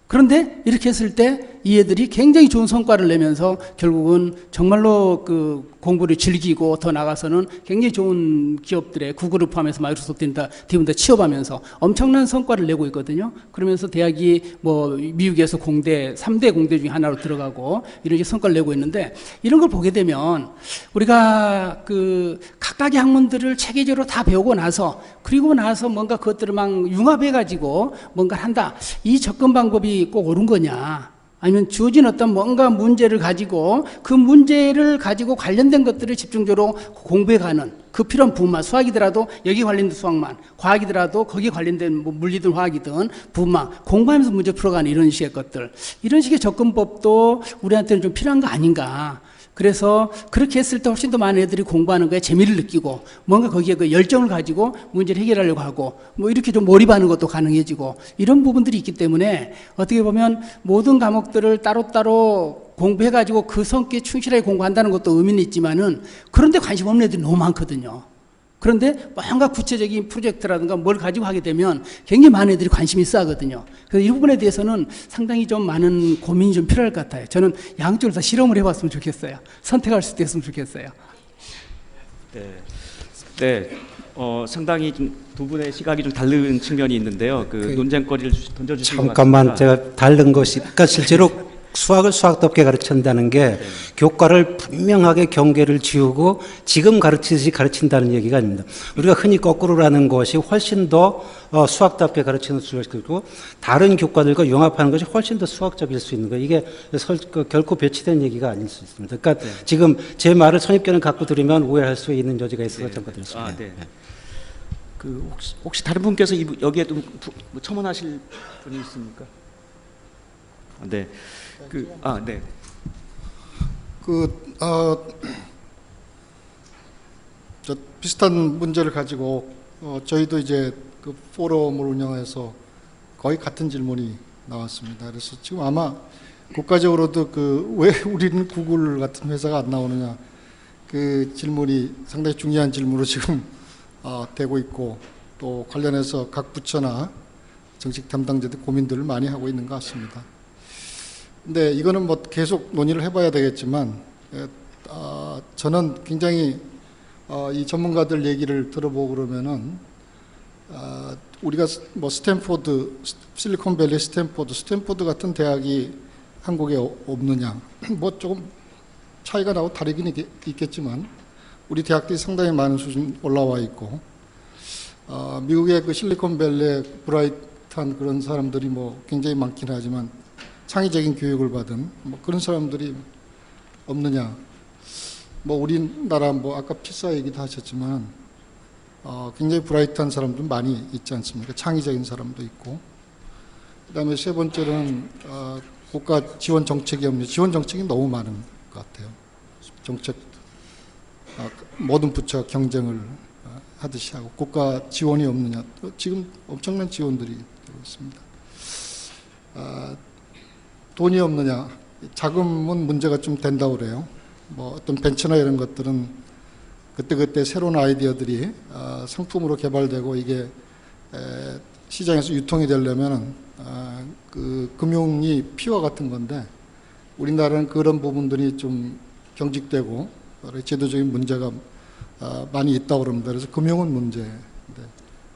Speaker 3: 그런데 이렇게 했을 때 이 애들이 굉장히 좋은 성과를 내면서 결국은 정말로 그 공부를 즐기고 더 나가서는 굉장히 좋은 기업들의 구글을 포함해서 마이크로소프트나 다 취업하면서 엄청난 성과를 내고 있거든요. 그러면서 대학이 뭐 미국에서 3대 공대 중에 하나로 들어가고 이런 성과를 내고 있는데 이런 걸 보게 되면 우리가 그 각각의 학문들을 체계적으로 다 배우고 나서 그리고 나서 뭔가 그것들을 막 융합해 가지고 뭔가 한다. 이 접근 방법이 꼭 옳은 거냐? 아니면 주어진 어떤 뭔가 문제를 가지고 그 문제를 가지고 관련된 것들을 집중적으로 공부해가는 그 필요한 부분만, 수학이더라도 여기 관련된 수학만, 과학이더라도 거기에 관련된 뭐 물리든 화학이든 부분만 공부하면서 문제 풀어가는 이런 식의 것들, 이런 식의 접근법도 우리한테는 좀 필요한 거 아닌가. 그래서 그렇게 했을 때 훨씬 더 많은 애들이 공부하는 거에 재미를 느끼고 뭔가 거기에 그 열정을 가지고 문제를 해결하려고 하고 뭐 이렇게 좀 몰입하는 것도 가능해지고 이런 부분들이 있기 때문에 어떻게 보면 모든 과목들을 따로따로 공부해가지고 그 성격에 충실하게 공부한다는 것도 의미는 있지만은 그런데 관심 없는 애들이 너무 많거든요. 그런데 뭔가 구체적인 프로젝트라든가 뭘 가지고 하게 되면 굉장히 많은 애들이 관심이 있어 하거든요. 그래서 이 부분에 대해서는 상당히 좀 많은 고민이 좀 필요할 것 같아요. 저는 양쪽을 다 실험을 해봤으면 좋겠어요. 선택할 수 있었으면 좋겠어요.
Speaker 1: 네, 네, 상당히 좀 두 분의 시각이 좀 다른 측면이 있는데요. 그 논쟁거리를 던져주신 것
Speaker 4: 잠깐만
Speaker 1: 같습니다.
Speaker 4: 제가 다른 것이, 그러니까 실제로 수학을 수학답게 가르친다는 게 교과를 분명하게 경계를 지우고 지금 가르치듯이 가르친다는 얘기가 아닙니다. 우리가 흔히 거꾸로라는 것이 훨씬 더 수학답게 가르치는 수학이고 다른 교과들과 융합하는 것이 훨씬 더 수학적일 수 있는 거예요. 이게 결코 배치된 얘기가 아닐 수 있습니다. 그러니까 지금 제 말을 선입견을 갖고 들으면 오해할 수 있는 여지가 있어서 잠깐 드렸습니다.
Speaker 1: 네. 그 혹시 다른 분께서 여기에 좀 첨언하실 분이 있습니까? 네. 네.
Speaker 2: 저 비슷한 문제를 가지고 저희도 이제 그 포럼을 운영해서 거의 같은 질문이 나왔습니다. 그래서 지금 아마 국가적으로도 왜 우리는 구글 같은 회사가 안 나오느냐, 그 질문이 상당히 중요한 질문으로 지금 되고 있고, 또 관련해서 각 부처나 정책 담당자들 고민들을 많이 하고 있는 것 같습니다. 근데 이거는 뭐 계속 논의를 해봐야 되겠지만, 저는 굉장히 이 전문가들 얘기를 들어보고 그러면은 우리가 뭐 스탠포드, 실리콘밸리 스탠포드 같은 대학이 한국에 없느냐, 뭐 조금 차이가 나고 다르긴 있겠지만 우리 대학들이 상당히 많은 수준 올라와 있고, 미국의 그 실리콘밸리에 브라이트한 그런 사람들이 뭐 굉장히 많긴 하지만 창의적인 교육을 받은 뭐 그런 사람들이 없느냐. 뭐 우리나라 뭐 아까 피사 얘기도 하셨지만 굉장히 브라이트한 사람도 많이 있지 않습니까? 창의적인 사람도 있고. 그다음에 세 번째는 국가 지원 정책이 없는, 지원 정책이 너무 많은 것 같아요. 정책 모든 부처가 경쟁을 하듯이 하고, 국가 지원이 없느냐. 지금 엄청난 지원들이 되고 있습니다. 돈이 없느냐. 자금은 문제가 좀 된다고 그래요. 뭐 어떤 벤처나 이런 것들은 그때그때 새로운 아이디어들이 상품으로 개발되고 이게 시장에서 유통이 되려면 그 금융이 피와 같은 건데, 우리나라는 그런 부분들이 좀 경직되고 제도적인 문제가 많이 있다고 그럽니다. 그래서 금융은 문제인데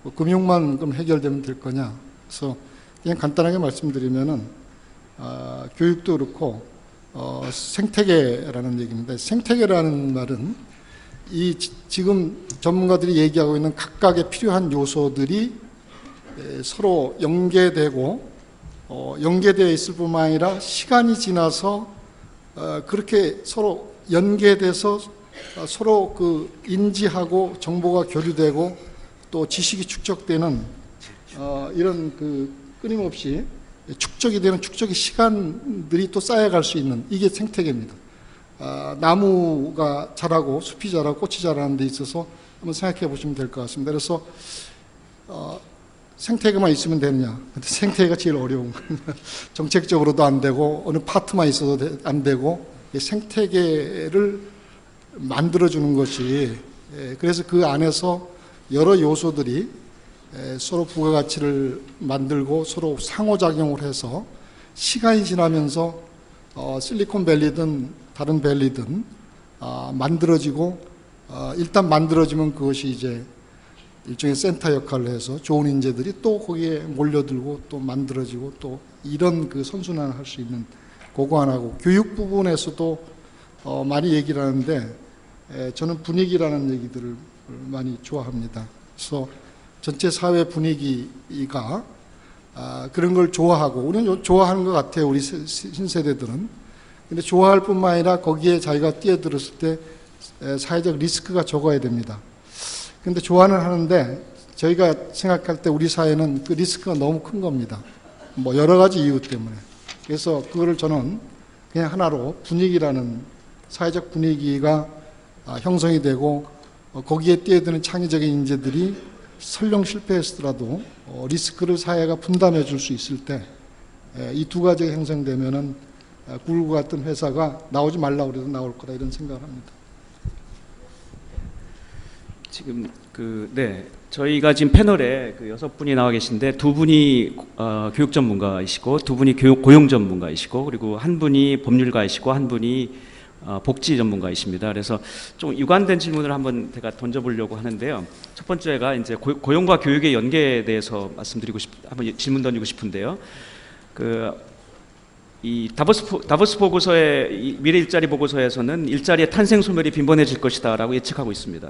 Speaker 2: 뭐 금융만 그럼 해결되면 될 거냐. 그래서 그냥 간단하게 말씀드리면은 교육도 그렇고 생태계라는 얘기입니다. 생태계라는 말은 이 지금 전문가들이 얘기하고 있는 각각의 필요한 요소들이 서로 연계되고 연계되어 있을 뿐만 아니라 시간이 지나서 그렇게 서로 연계돼서 서로 그 인지하고 정보가 교류되고 또 지식이 축적되는 이런 그 끊임없이 축적이 되는 축적의 시간들이 또 쌓여갈 수 있는, 이게 생태계입니다. 나무가 자라고 숲이 자라고 꽃이 자라는 데 있어서 한번 생각해 보시면 될 것 같습니다. 그래서 생태계만 있으면 되느냐. 근데 생태계가 제일 어려운 거예요. 정책적으로도 안 되고 어느 파트만 있어도 안 되고, 생태계를 만들어주는 것이, 그래서 그 안에서 여러 요소들이 서로 부가가치를 만들고 서로 상호작용을 해서 시간이 지나면서 실리콘밸리든 다른 밸리든 만들어지고, 일단 만들어지면 그것이 이제 일종의 센터 역할을 해서 좋은 인재들이 또 거기에 몰려들고 또 만들어지고, 또 이런 그 선순환을 할 수 있는 그거 하나고, 교육 부분에서도 많이 얘기를 하는데 저는 분위기라는 얘기들을 많이 좋아합니다. 그래서 전체 사회 분위기가 그런 걸 좋아하고, 우리는 좋아하는 것 같아요, 우리 신세대들은. 근데 좋아할 뿐만 아니라 거기에 자기가 뛰어들었을 때 사회적 리스크가 적어야 됩니다. 근데 좋아는 하는데 저희가 생각할 때 우리 사회는 그 리스크가 너무 큰 겁니다. 뭐 여러 가지 이유 때문에. 그래서 그거를 저는 그냥 하나로 분위기라는, 사회적 분위기가 형성이 되고 거기에 뛰어드는 창의적인 인재들이 설령 실패했더라도 리스크를 사회가 분담해 줄 수 있을 때 이 두 가지가 형성되면은 구글 같은 회사가 나오지 말라고 그래도 나올 거라 이런 생각을 합니다.
Speaker 1: 지금 저희가 지금 패널에 6분이 나와 계신데 2분이 교육 전문가이시고 2분이 고용 전문가이시고 그리고 1분이 법률가이시고 1분이 복지 전문가이십니다. 그래서 좀 유관된 질문을 한번 제가 던져보려고 하는데요. 첫 번째가 이제 고용과 교육의 연계에 대해서 한번 질문 던지고 싶은데요. 이 다보스 보고서의 이 미래 일자리 보고서에서는 일자리의 탄생 소멸이 빈번해질 것이다라고 예측하고 있습니다.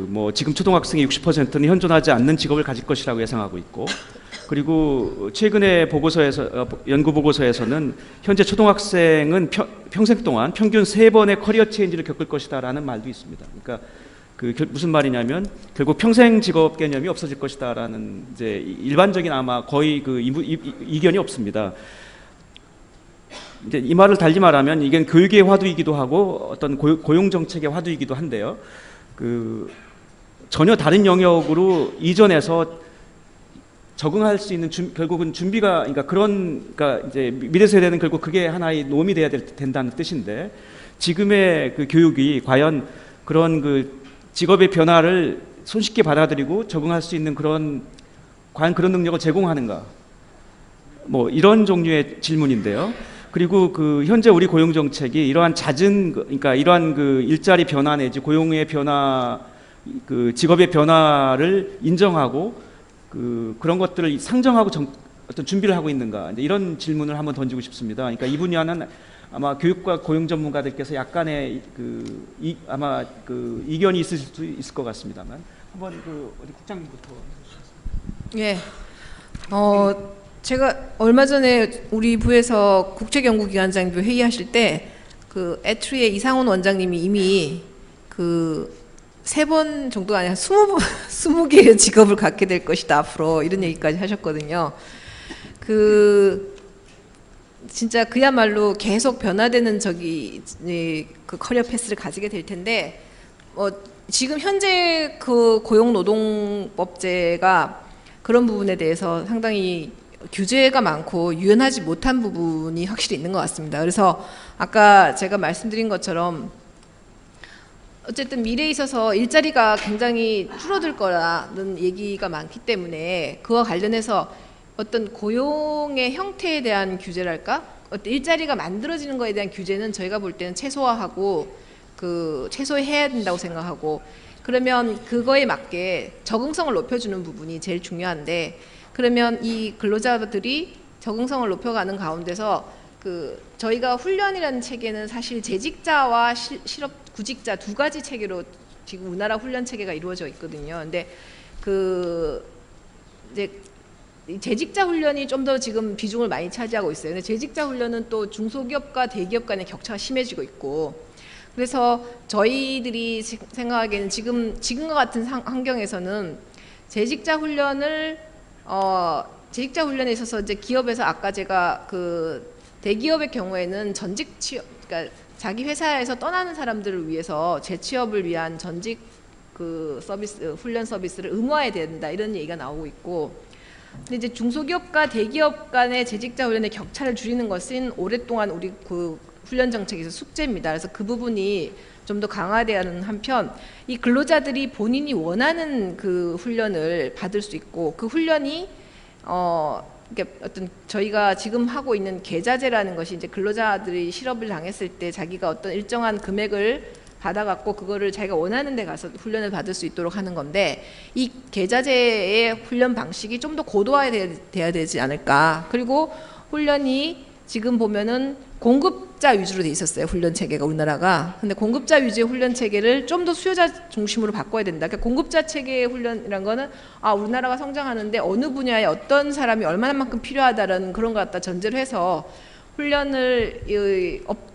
Speaker 1: 뭐 지금 초등학생의 60%는 현존하지 않는 직업을 가질 것이라고 예상하고 있고, 그리고 최근에 연구 보고서에서는 현재 초등학생은 평생 동안 평균 3번의 커리어 체인지를 겪을 것이다라는 말도 있습니다. 그러니까 무슨 말이냐면 결국 평생 직업 개념이 없어질 것이다라는 이제 일반적인 아마 거의 이견이 없습니다. 이제 이 말을 달리 말하면 이게 교육의 화두이기도 하고 어떤 고용 정책의 화두이기도 한데요. 전혀 다른 영역으로 이전해서 적응할 수 있는 결국은 준비가, 그러니까 이제 미래 세대는 결국 그게 하나의 도움이 돼야 된다는 뜻인데, 지금의 교육이 과연 그런 직업의 변화를 손쉽게 받아들이고 적응할 수 있는 과연 그런 능력을 제공하는가? 뭐 이런 종류의 질문인데요. 그리고 현재 우리 고용 정책이 이러한 그러니까 이러한 일자리 변화 내지 고용의 변화, 직업의 변화를 인정하고 그런 것들을 상정하고 어떤 준비를 하고 있는가, 이런 질문을 한번 던지고 싶습니다. 그러니까 이 분야는 아마 교육과 고용 전문가들께서 약간의 아마 이견이 있을 수 있을 것 같습니다만, 한번 어디 국장님부터.
Speaker 5: 예. 제가 얼마 전에 우리 부에서 국책연구기관장님도 회의하실 때 애트리의 이상훈 원장님이 이미 3번 정도가 아니라 20개의 직업을 갖게 될 것이다 앞으로, 이런 얘기까지 하셨거든요. 진짜 그야말로 계속 변화되는 커리어 패스를 가지게 될 텐데, 지금 현재 고용노동법제가 그런 부분에 대해서 상당히 규제가 많고 유연하지 못한 부분이 확실히 있는 것 같습니다. 그래서 아까 제가 말씀드린 것처럼 어쨌든 미래에 있어서 일자리가 굉장히 줄어들 거라는 얘기가 많기 때문에 그와 관련해서 어떤 고용의 형태에 대한 규제랄까? 어떤 일자리가 만들어지는 거에 대한 규제는 저희가 볼 때는 최소화하고 최소화해야 된다고 생각하고, 그러면 그거에 맞게 적응성을 높여주는 부분이 제일 중요한데, 그러면 이 근로자들이 적응성을 높여가는 가운데서 저희가 훈련이라는 체계는 사실 재직자와 실업 구직자 두 가지 체계로 지금 우리나라 훈련 체계가 이루어져 있거든요. 근데 이제 재직자 훈련이 좀 더 지금 비중을 많이 차지하고 있어요. 근데 재직자 훈련은 또 중소기업과 대기업 간의 격차가 심해지고 있고, 그래서 저희들이 생각하기에는 지금과 같은 환경에서는 재직자 훈련에 있어서 이제 기업에서 아까 제가 대기업의 경우에는 전직 취업, 그러니까 자기 회사에서 떠나는 사람들을 위해서 재취업을 위한 전직 서비스, 훈련 서비스를 의무화해야 된다, 이런 얘기가 나오고 있고, 근데 이제 중소기업과 대기업 간의 재직자 훈련의 격차를 줄이는 것은 오랫동안 우리 훈련 정책에서 숙제입니다. 그래서 그 부분이 좀 더 강화돼야 하는 한편, 이 근로자들이 본인이 원하는 훈련을 받을 수 있고, 그 훈련이 어떤 저희가 지금 하고 있는 계좌제라는 것이 이제 근로자들이 실업을 당했을 때 자기가 어떤 일정한 금액을 받아갖고 그거를 자기가 원하는 데 가서 훈련을 받을 수 있도록 하는 건데, 이 계좌제의 훈련 방식이 좀 더 고도화돼야 되지 않을까. 그리고 훈련이 지금 보면은 공급자 위주로 돼 있었어요. 훈련 체계가 우리나라가. 근데 공급자 위주의 훈련 체계를 좀 더 수요자 중심으로 바꿔야 된다. 그러니까 공급자 체계의 훈련이란 거는 우리나라가 성장하는데 어느 분야에 어떤 사람이 얼마나만큼 필요하다라는 그런 것 갖다 전제로 해서 훈련을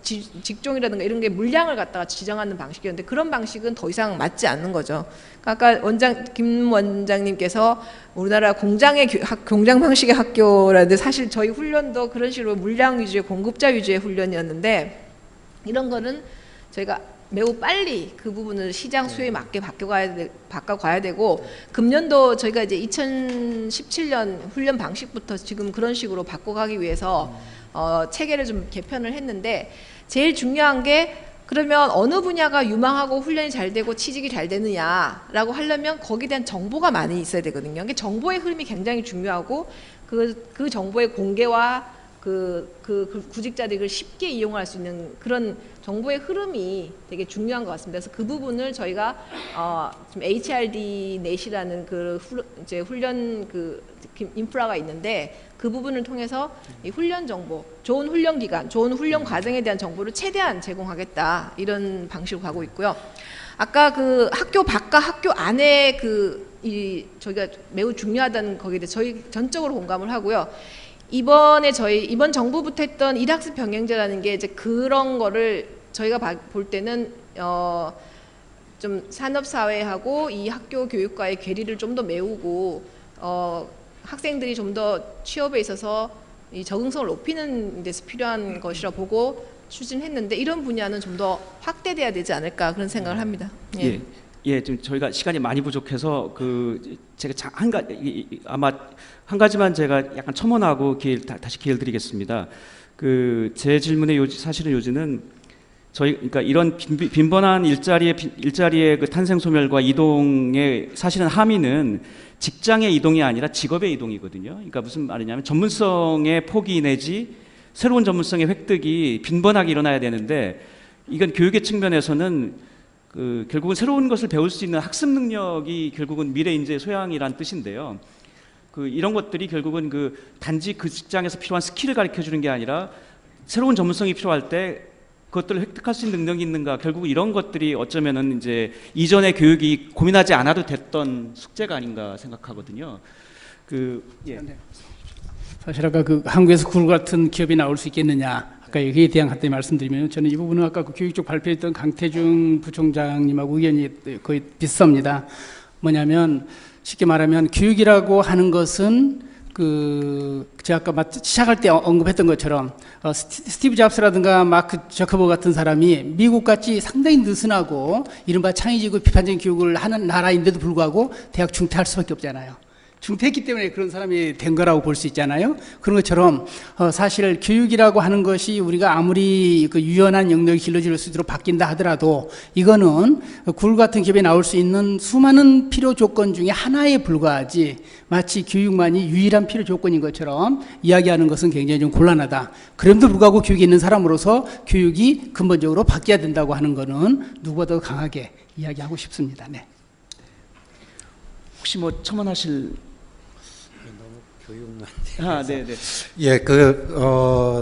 Speaker 5: 직종이라든가 이런 게 물량을 갖다가 지정하는 방식이었는데 그런 방식은 더 이상 맞지 않는 거죠. 아까 김 원장님께서 우리나라 공장 방식의 학교라는데 사실 저희 훈련도 그런 식으로 물량 위주의 공급자 위주의 훈련이었는데 이런 거는 저희가 매우 빨리 그 부분을 시장 수요에 맞게 바꿔가야 되고 금년도 저희가 이제 2017년 훈련 방식부터 지금 그런 식으로 바꿔가기 위해서 체계를 좀 개편을 했는데 제일 중요한 게 그러면 어느 분야가 유망하고 훈련이 잘 되고 취직이 잘 되느냐라고 하려면 거기에 대한 정보가 많이 있어야 되거든요. 그러니까 정보의 흐름이 굉장히 중요하고 그 정보의 공개와 그 구직자들이 그걸 쉽게 이용할 수 있는 그런 정보의 흐름이 되게 중요한 것 같습니다. 그래서 그 부분을 저희가 지금 HRD 넷이라는 이제 훈련 인프라가 있는데 그 부분을 통해서 이 훈련 정보, 좋은 훈련 기간, 좋은 훈련 과정에 대한 정보를 최대한 제공하겠다 이런 방식으로 가고 있고요. 아까 그 학교 밖과 학교 안에 저희가 매우 중요하다는 거기에 대해서 저희 전적으로 공감을 하고요. 이번 정부부터 했던 일학습 병행제라는 게 이제 그런 거를 저희가 볼 때는 좀 산업사회하고 이 학교 교육과의 괴리를 좀 더 메우고 학생들이 좀 더 취업에 있어서 이 적응성을 높이는 데서 필요한 것이라 보고 추진했는데 이런 분야는 좀 더 확대돼야 되지 않을까 그런 생각을 합니다. 예.
Speaker 1: 예, 지금 저희가 시간이 많이 부족해서 제가 아마 한 가지만 제가 약간 첨언하고 다시 기회를 드리겠습니다. 제 질문의 사실은 요지는 그러니까 이런 빈번한 일자리의 그 탄생 소멸과 이동의 사실은 함의는 직장의 이동이 아니라 직업의 이동이거든요. 그러니까 무슨 말이냐면 전문성의 포기 내지 새로운 전문성의 획득이 빈번하게 일어나야 되는데 이건 교육의 측면에서는 결국은 새로운 것을 배울 수 있는 학습 능력이 결국은 미래 인재 소양이란 뜻인데요. 이런 것들이 결국은 단지 그 직장에서 필요한 스킬을 가르쳐 주는 게 아니라 새로운 전문성이 필요할 때 그것들을 획득할 수 있는 능력이 있는가, 결국 이런 것들이 어쩌면은 이제 이전의 교육이 고민하지 않아도 됐던 숙제가 아닌가 생각하거든요. 예.
Speaker 3: 사실 아까 한국에서 구글 같은 기업이 나올 수 있겠느냐, 아까 여기에 대한 간단히 말씀드리면 저는 이 부분은 아까 교육 쪽 발표했던 강태중 부총장님하고 의견이 거의 비슷합니다. 뭐냐면 쉽게 말하면 교육이라고 하는 것은 제가 아까 시작할 때 언급했던 것처럼 스티브 잡스라든가 마크 저커버 같은 사람이 미국같이 상당히 느슨하고 이른바 창의적이고 비판적인 교육을 하는 나라인데도 불구하고 대학 중퇴할 수밖에 없잖아요. 중퇴했기 때문에 그런 사람이 된 거라고 볼 수 있잖아요. 그런 것처럼 사실 교육이라고 하는 것이 우리가 아무리 유연한 영역이 길러질 수 있도록 바뀐다 하더라도 이거는 구글 같은 기업에 나올 수 있는 수많은 필요 조건 중에 하나에 불과하지 마치 교육만이 유일한 필요 조건인 것처럼 이야기하는 것은 굉장히 좀 곤란하다. 그럼에도 불구하고 교육에 있는 사람으로서 교육이 근본적으로 바뀌어야 된다고 하는 것은 누구보다 강하게 이야기하고 싶습니다. 네.
Speaker 1: 혹시 첨언하실?
Speaker 4: 교육만.
Speaker 1: 네네.
Speaker 4: 예,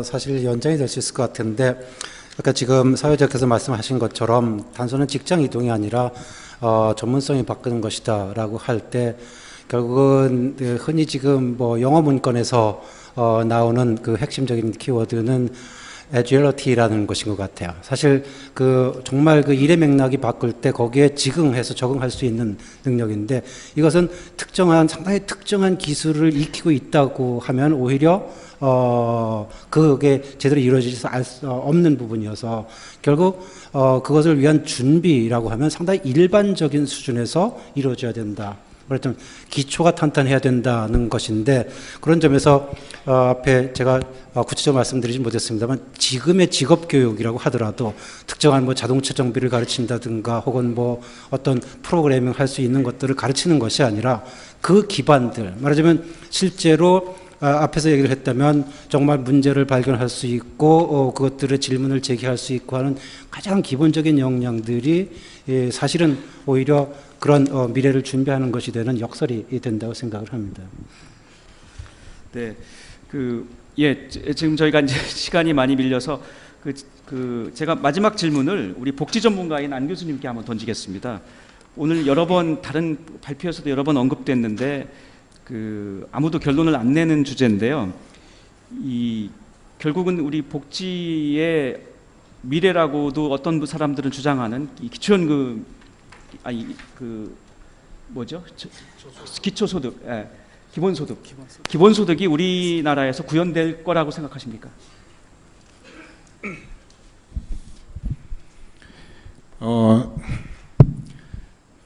Speaker 4: 사실 연장이 될 수 있을 것 같은데, 아까 지금 사회자께서 말씀하신 것처럼 단순한 직장 이동이 아니라 전문성이 바뀌는 것이다라고 할 때 결국은 흔히 지금 영어 문건에서 나오는 핵심적인 키워드는 agility라는 것인 것 같아요. 사실 정말 일의 맥락이 바뀔 때 거기에 적응해서 적응할 수 있는 능력인데 이것은 상당히 특정한 기술을 익히고 있다고 하면 오히려 그게 제대로 이루어지지 알 수 없는 부분이어서 결국 그것을 위한 준비라고 하면 상당히 일반적인 수준에서 이루어져야 된다. 그렇다면 기초가 탄탄해야 된다는 것인데 그런 점에서 앞에 제가 구체적으로 말씀드리지 못했습니다만 지금의 직업교육이라고 하더라도 특정한 자동차 정비를 가르친다든가 혹은 어떤 프로그래밍 할 수 있는 것들을 가르치는 것이 아니라 그 기반들, 말하자면 실제로 앞에서 얘기를 했다면 정말 문제를 발견할 수 있고 그것들의 질문을 제기할 수 있고 하는 가장 기본적인 역량들이 사실은 오히려 그런 미래를 준비하는 것이 되는 역설이 된다고 생각을 합니다.
Speaker 1: 네, 예, 지금 저희가 이제 시간이 많이 밀려서 제가 마지막 질문을 우리 복지 전문가인 안 교수님께 한번 던지겠습니다. 오늘 여러 번 다른 발표에서도 여러 번 언급됐는데 아무도 결론을 안 내는 주제인데요. 결국은 우리 복지의 미래라고도 어떤 사람들은 주장하는 이 기초연금 뭐죠? 기초소득, 예, 기본소득이 우리나라에서 구현될 거라고 생각하십니까?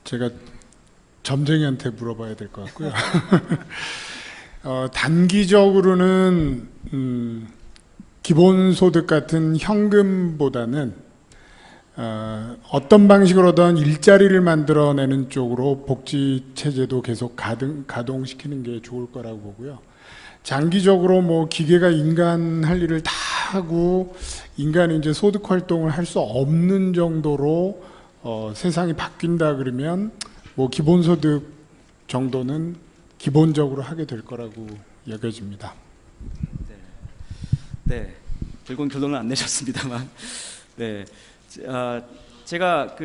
Speaker 6: 제가 점쟁이한테 물어봐야 될 것 같고요. 단기적으로는 기본소득 같은 현금보다는 어떤 방식으로든 일자리를 만들어내는 쪽으로 복지 체제도 계속 가동시키는 게 좋을 거라고 보고요. 장기적으로 뭐 기계가 인간 할 일을 다 하고 인간이 이제 소득 활동을 할 수 없는 정도로 세상이 바뀐다 그러면 뭐 기본소득 정도는 기본적으로 하게 될 거라고 여겨집니다.
Speaker 1: 네, 결국은 결론을 안 내셨습니다만, 네, 제가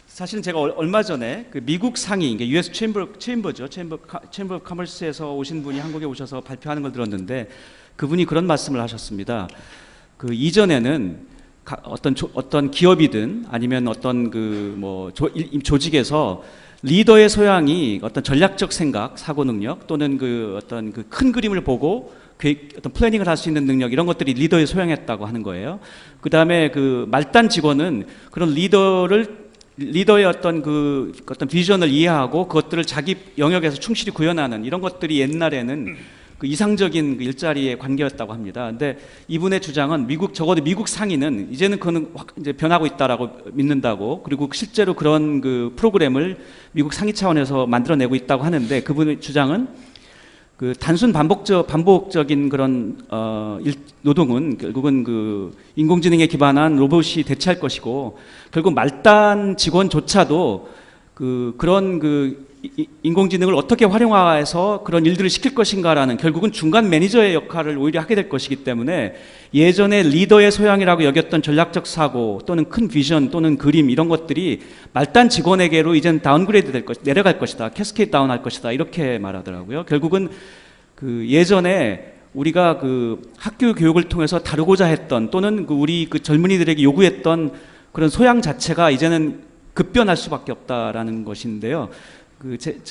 Speaker 1: 사실은 제가 얼마 전에 미국 상의, U.S. Chamber죠, Chamber of Commerce에서 오신 분이 한국에 오셔서 발표하는 걸 들었는데 그분이 그런 말씀을 하셨습니다. 이전에는 어떤 기업이든 아니면 어떤 조직에서 리더의 소양이 어떤 전략적 생각, 사고 능력 또는 어떤 큰 그림을 보고 어떤 플래닝을 할 수 있는 능력 이런 것들이 리더의 소양했다고 하는 거예요. 그 다음에 말단 직원은 그런 리더의 어떤 비전을 이해하고 그것들을 자기 영역에서 충실히 구현하는 이런 것들이 옛날에는 이상적인 일자리의 관계였다고 합니다. 근데 이분의 주장은 적어도 미국 상인은 이제는 그거는 이제 변하고 있다라고 믿는다고, 그리고 실제로 그런 프로그램을 미국 상위 차원에서 만들어내고 있다고 하는데 그분의 주장은 단순 반복적인 그런 노동은 결국은 인공지능에 기반한 로봇이 대체할 것이고, 결국 말단 직원조차도 그런 인공지능을 어떻게 활용해서 그런 일들을 시킬 것인가라는 결국은 중간 매니저의 역할을 오히려 하게 될 것이기 때문에 예전에 리더의 소양이라고 여겼던 전략적 사고 또는 큰 비전 또는 그림 이런 것들이 말단 직원에게로 이제는 다운그레이드 될 내려갈 것이다, 캐스케이드 다운 할 것이다 이렇게 말하더라고요. 결국은 예전에 우리가 학교 교육을 통해서 다루고자 했던 또는 우리 젊은이들에게 요구했던 그런 소양 자체가 이제는 급변할 수밖에 없다라는 것인데요.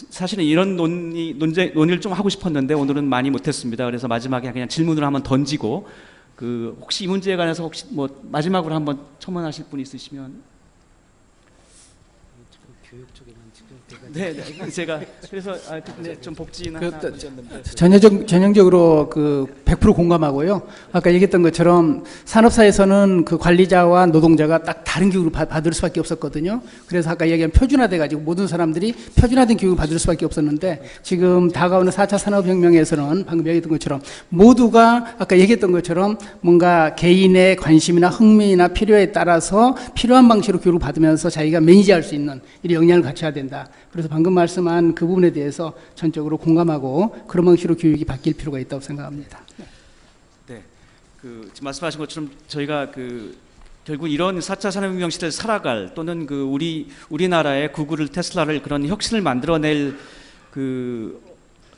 Speaker 1: 사실은 이런 논의를 좀 하고 싶었는데 오늘은 많이 못했습니다. 그래서 마지막에 그냥 질문을 한번 던지고 혹시 이 문제에 관해서 혹시 마지막으로 한번 첨언하실 분 있으시면.
Speaker 4: 교육 쪽에는
Speaker 1: 네, 제가 그래서 좀 복지는 하나 던졌는데
Speaker 3: 전형적으로 100% 공감하고요. 아까 얘기했던 것처럼 산업사에서는 관리자와 노동자가 딱 다른 교육을 받을 수밖에 없었거든요. 그래서 아까 얘기한 표준화돼가지고 모든 사람들이 표준화된 교육을 받을 수밖에 없었는데 지금 다가오는 4차 산업혁명에서는 방금 얘기했던 것처럼 모두가 아까 얘기했던 것처럼 뭔가 개인의 관심이나 흥미나 필요에 따라서 필요한 방식으로 교육을 받으면서 자기가 매니지할 수 있는 이런 역량을 갖춰야 된다. 그래서 방금 말씀한 그 부분에 대해서 전적으로 공감하고 그런 방식으로 교육이 바뀔 필요가 있다고 생각합니다.
Speaker 1: 네, 지금 말씀하신 것처럼 저희가 결국 이런 4차 산업혁명 시대를 살아갈 또는 우리나라의 구글을 테슬라를 그런 혁신을 만들어낼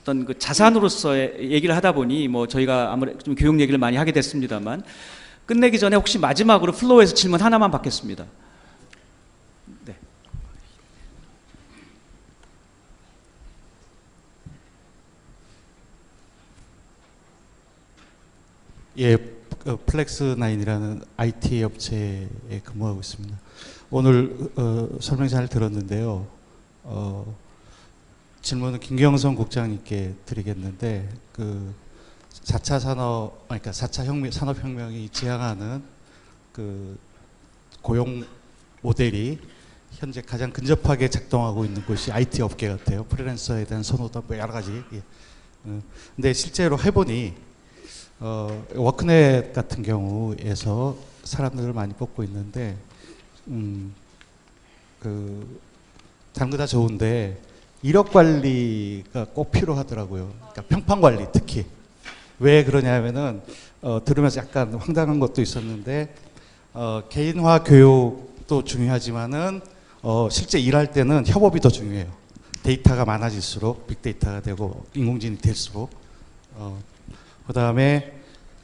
Speaker 1: 어떤 자산으로서의 얘기를 하다 보니 저희가 아무래도 좀 교육 얘기를 많이 하게 됐습니다만 끝내기 전에 혹시 마지막으로 플로어에서 질문 하나만 받겠습니다. 네.
Speaker 7: 예, 플렉스9이라는 IT 업체에 근무하고 있습니다. 오늘 설명 잘 들었는데요. 질문은 김경선 국장님께 드리겠는데 4차 그러니까 4차 산업혁명이 지향하는 고용 모델이 현재 가장 근접하게 작동하고 있는 곳이 IT 업계 같아요. 프리랜서에 대한 선호도 여러 가지. 예. 근데 실제로 해보니 워크넷 같은 경우에서 사람들을 많이 뽑고 있는데 다른 거 다 좋은데 이력 관리가 꼭 필요하더라고요. 그러니까 평판 관리 특히. 왜 그러냐면은 들으면서 약간 황당한 것도 있었는데 개인화 교육도 중요하지만은 실제 일할 때는 협업이 더 중요해요. 데이터가 많아질수록 빅데이터가 되고 인공지능이 될수록 그다음에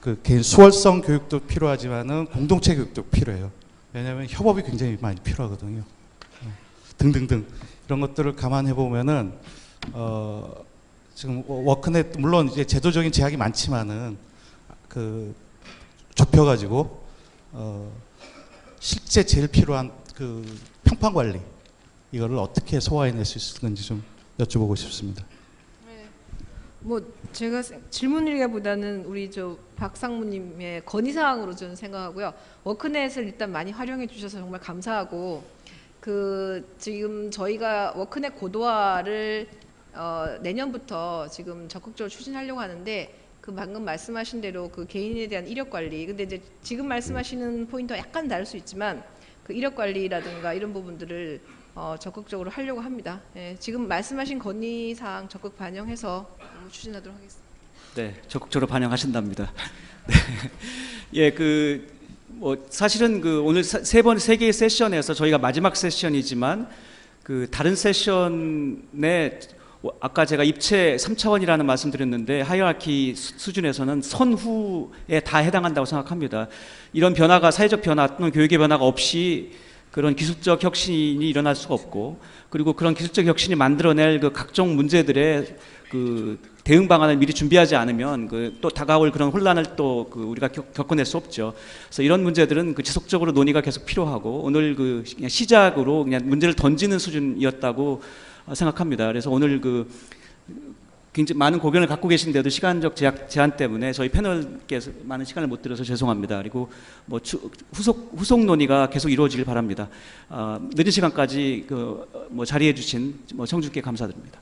Speaker 7: 그 개인 수월성 교육도 필요하지만은 공동체 교육도 필요해요. 왜냐하면 협업이 굉장히 많이 필요하거든요. 등등등 이런 것들을 감안해 보면은 지금 워크넷 물론 이제 제도적인 제약이 많지만은 그 좁혀가지고 실제 제일 필요한 그 평판 관리 이거를 어떻게 소화해낼 수 있을 건지 좀 여쭤보고 싶습니다.
Speaker 5: 뭐 제가 질문이라기보다는 우리 저 박상무님의 건의사항으로 저는 생각하고요. 워크넷을 일단 많이 활용해 주셔서 정말 감사하고 그 지금 저희가 워크넷 고도화를 내년부터 지금 적극적으로 추진하려고 하는데 그 방금 말씀하신 대로 그 개인에 대한 이력 관리 근데 이제 지금 말씀하시는 포인트와 약간 다를 수 있지만 그 이력 관리라든가 이런 부분들을 적극적으로 하려고 합니다. 예, 지금 말씀하신 건의사항 적극 반영해서 추진하도록 하겠습니다.
Speaker 1: 네, 적극적으로 반영하신답니다. 네. 예, 뭐 사실은 오늘 세 개의 세션에서 저희가 마지막 세션이지만 그 다른 세션에 아까 제가 입체 3차원이라는 말씀드렸는데 하이어라키 수준에서는 선후에 다 해당한다고 생각합니다. 이런 변화가 사회적 변화 또는 교육의 변화가 없이 그런 기술적 혁신이 일어날 수가 없고 그리고 그런 기술적 혁신이 만들어낼 그 각종 문제들의 그 대응 방안을 미리 준비하지 않으면 또 다가올 그런 혼란을 또 우리가 겪어낼 수 없죠. 그래서 이런 문제들은 지속적으로 논의가 계속 필요하고 오늘 그냥 시작으로 그냥 문제를 던지는 수준이었다고 생각합니다. 그래서 오늘 굉장히 많은 고견을 갖고 계신데도 시간적 제한 때문에 저희 패널께서 많은 시간을 못 들여서 죄송합니다. 그리고 뭐 후속 논의가 계속 이루어지길 바랍니다. 늦은 시간까지 자리해 주신 청주께 감사드립니다.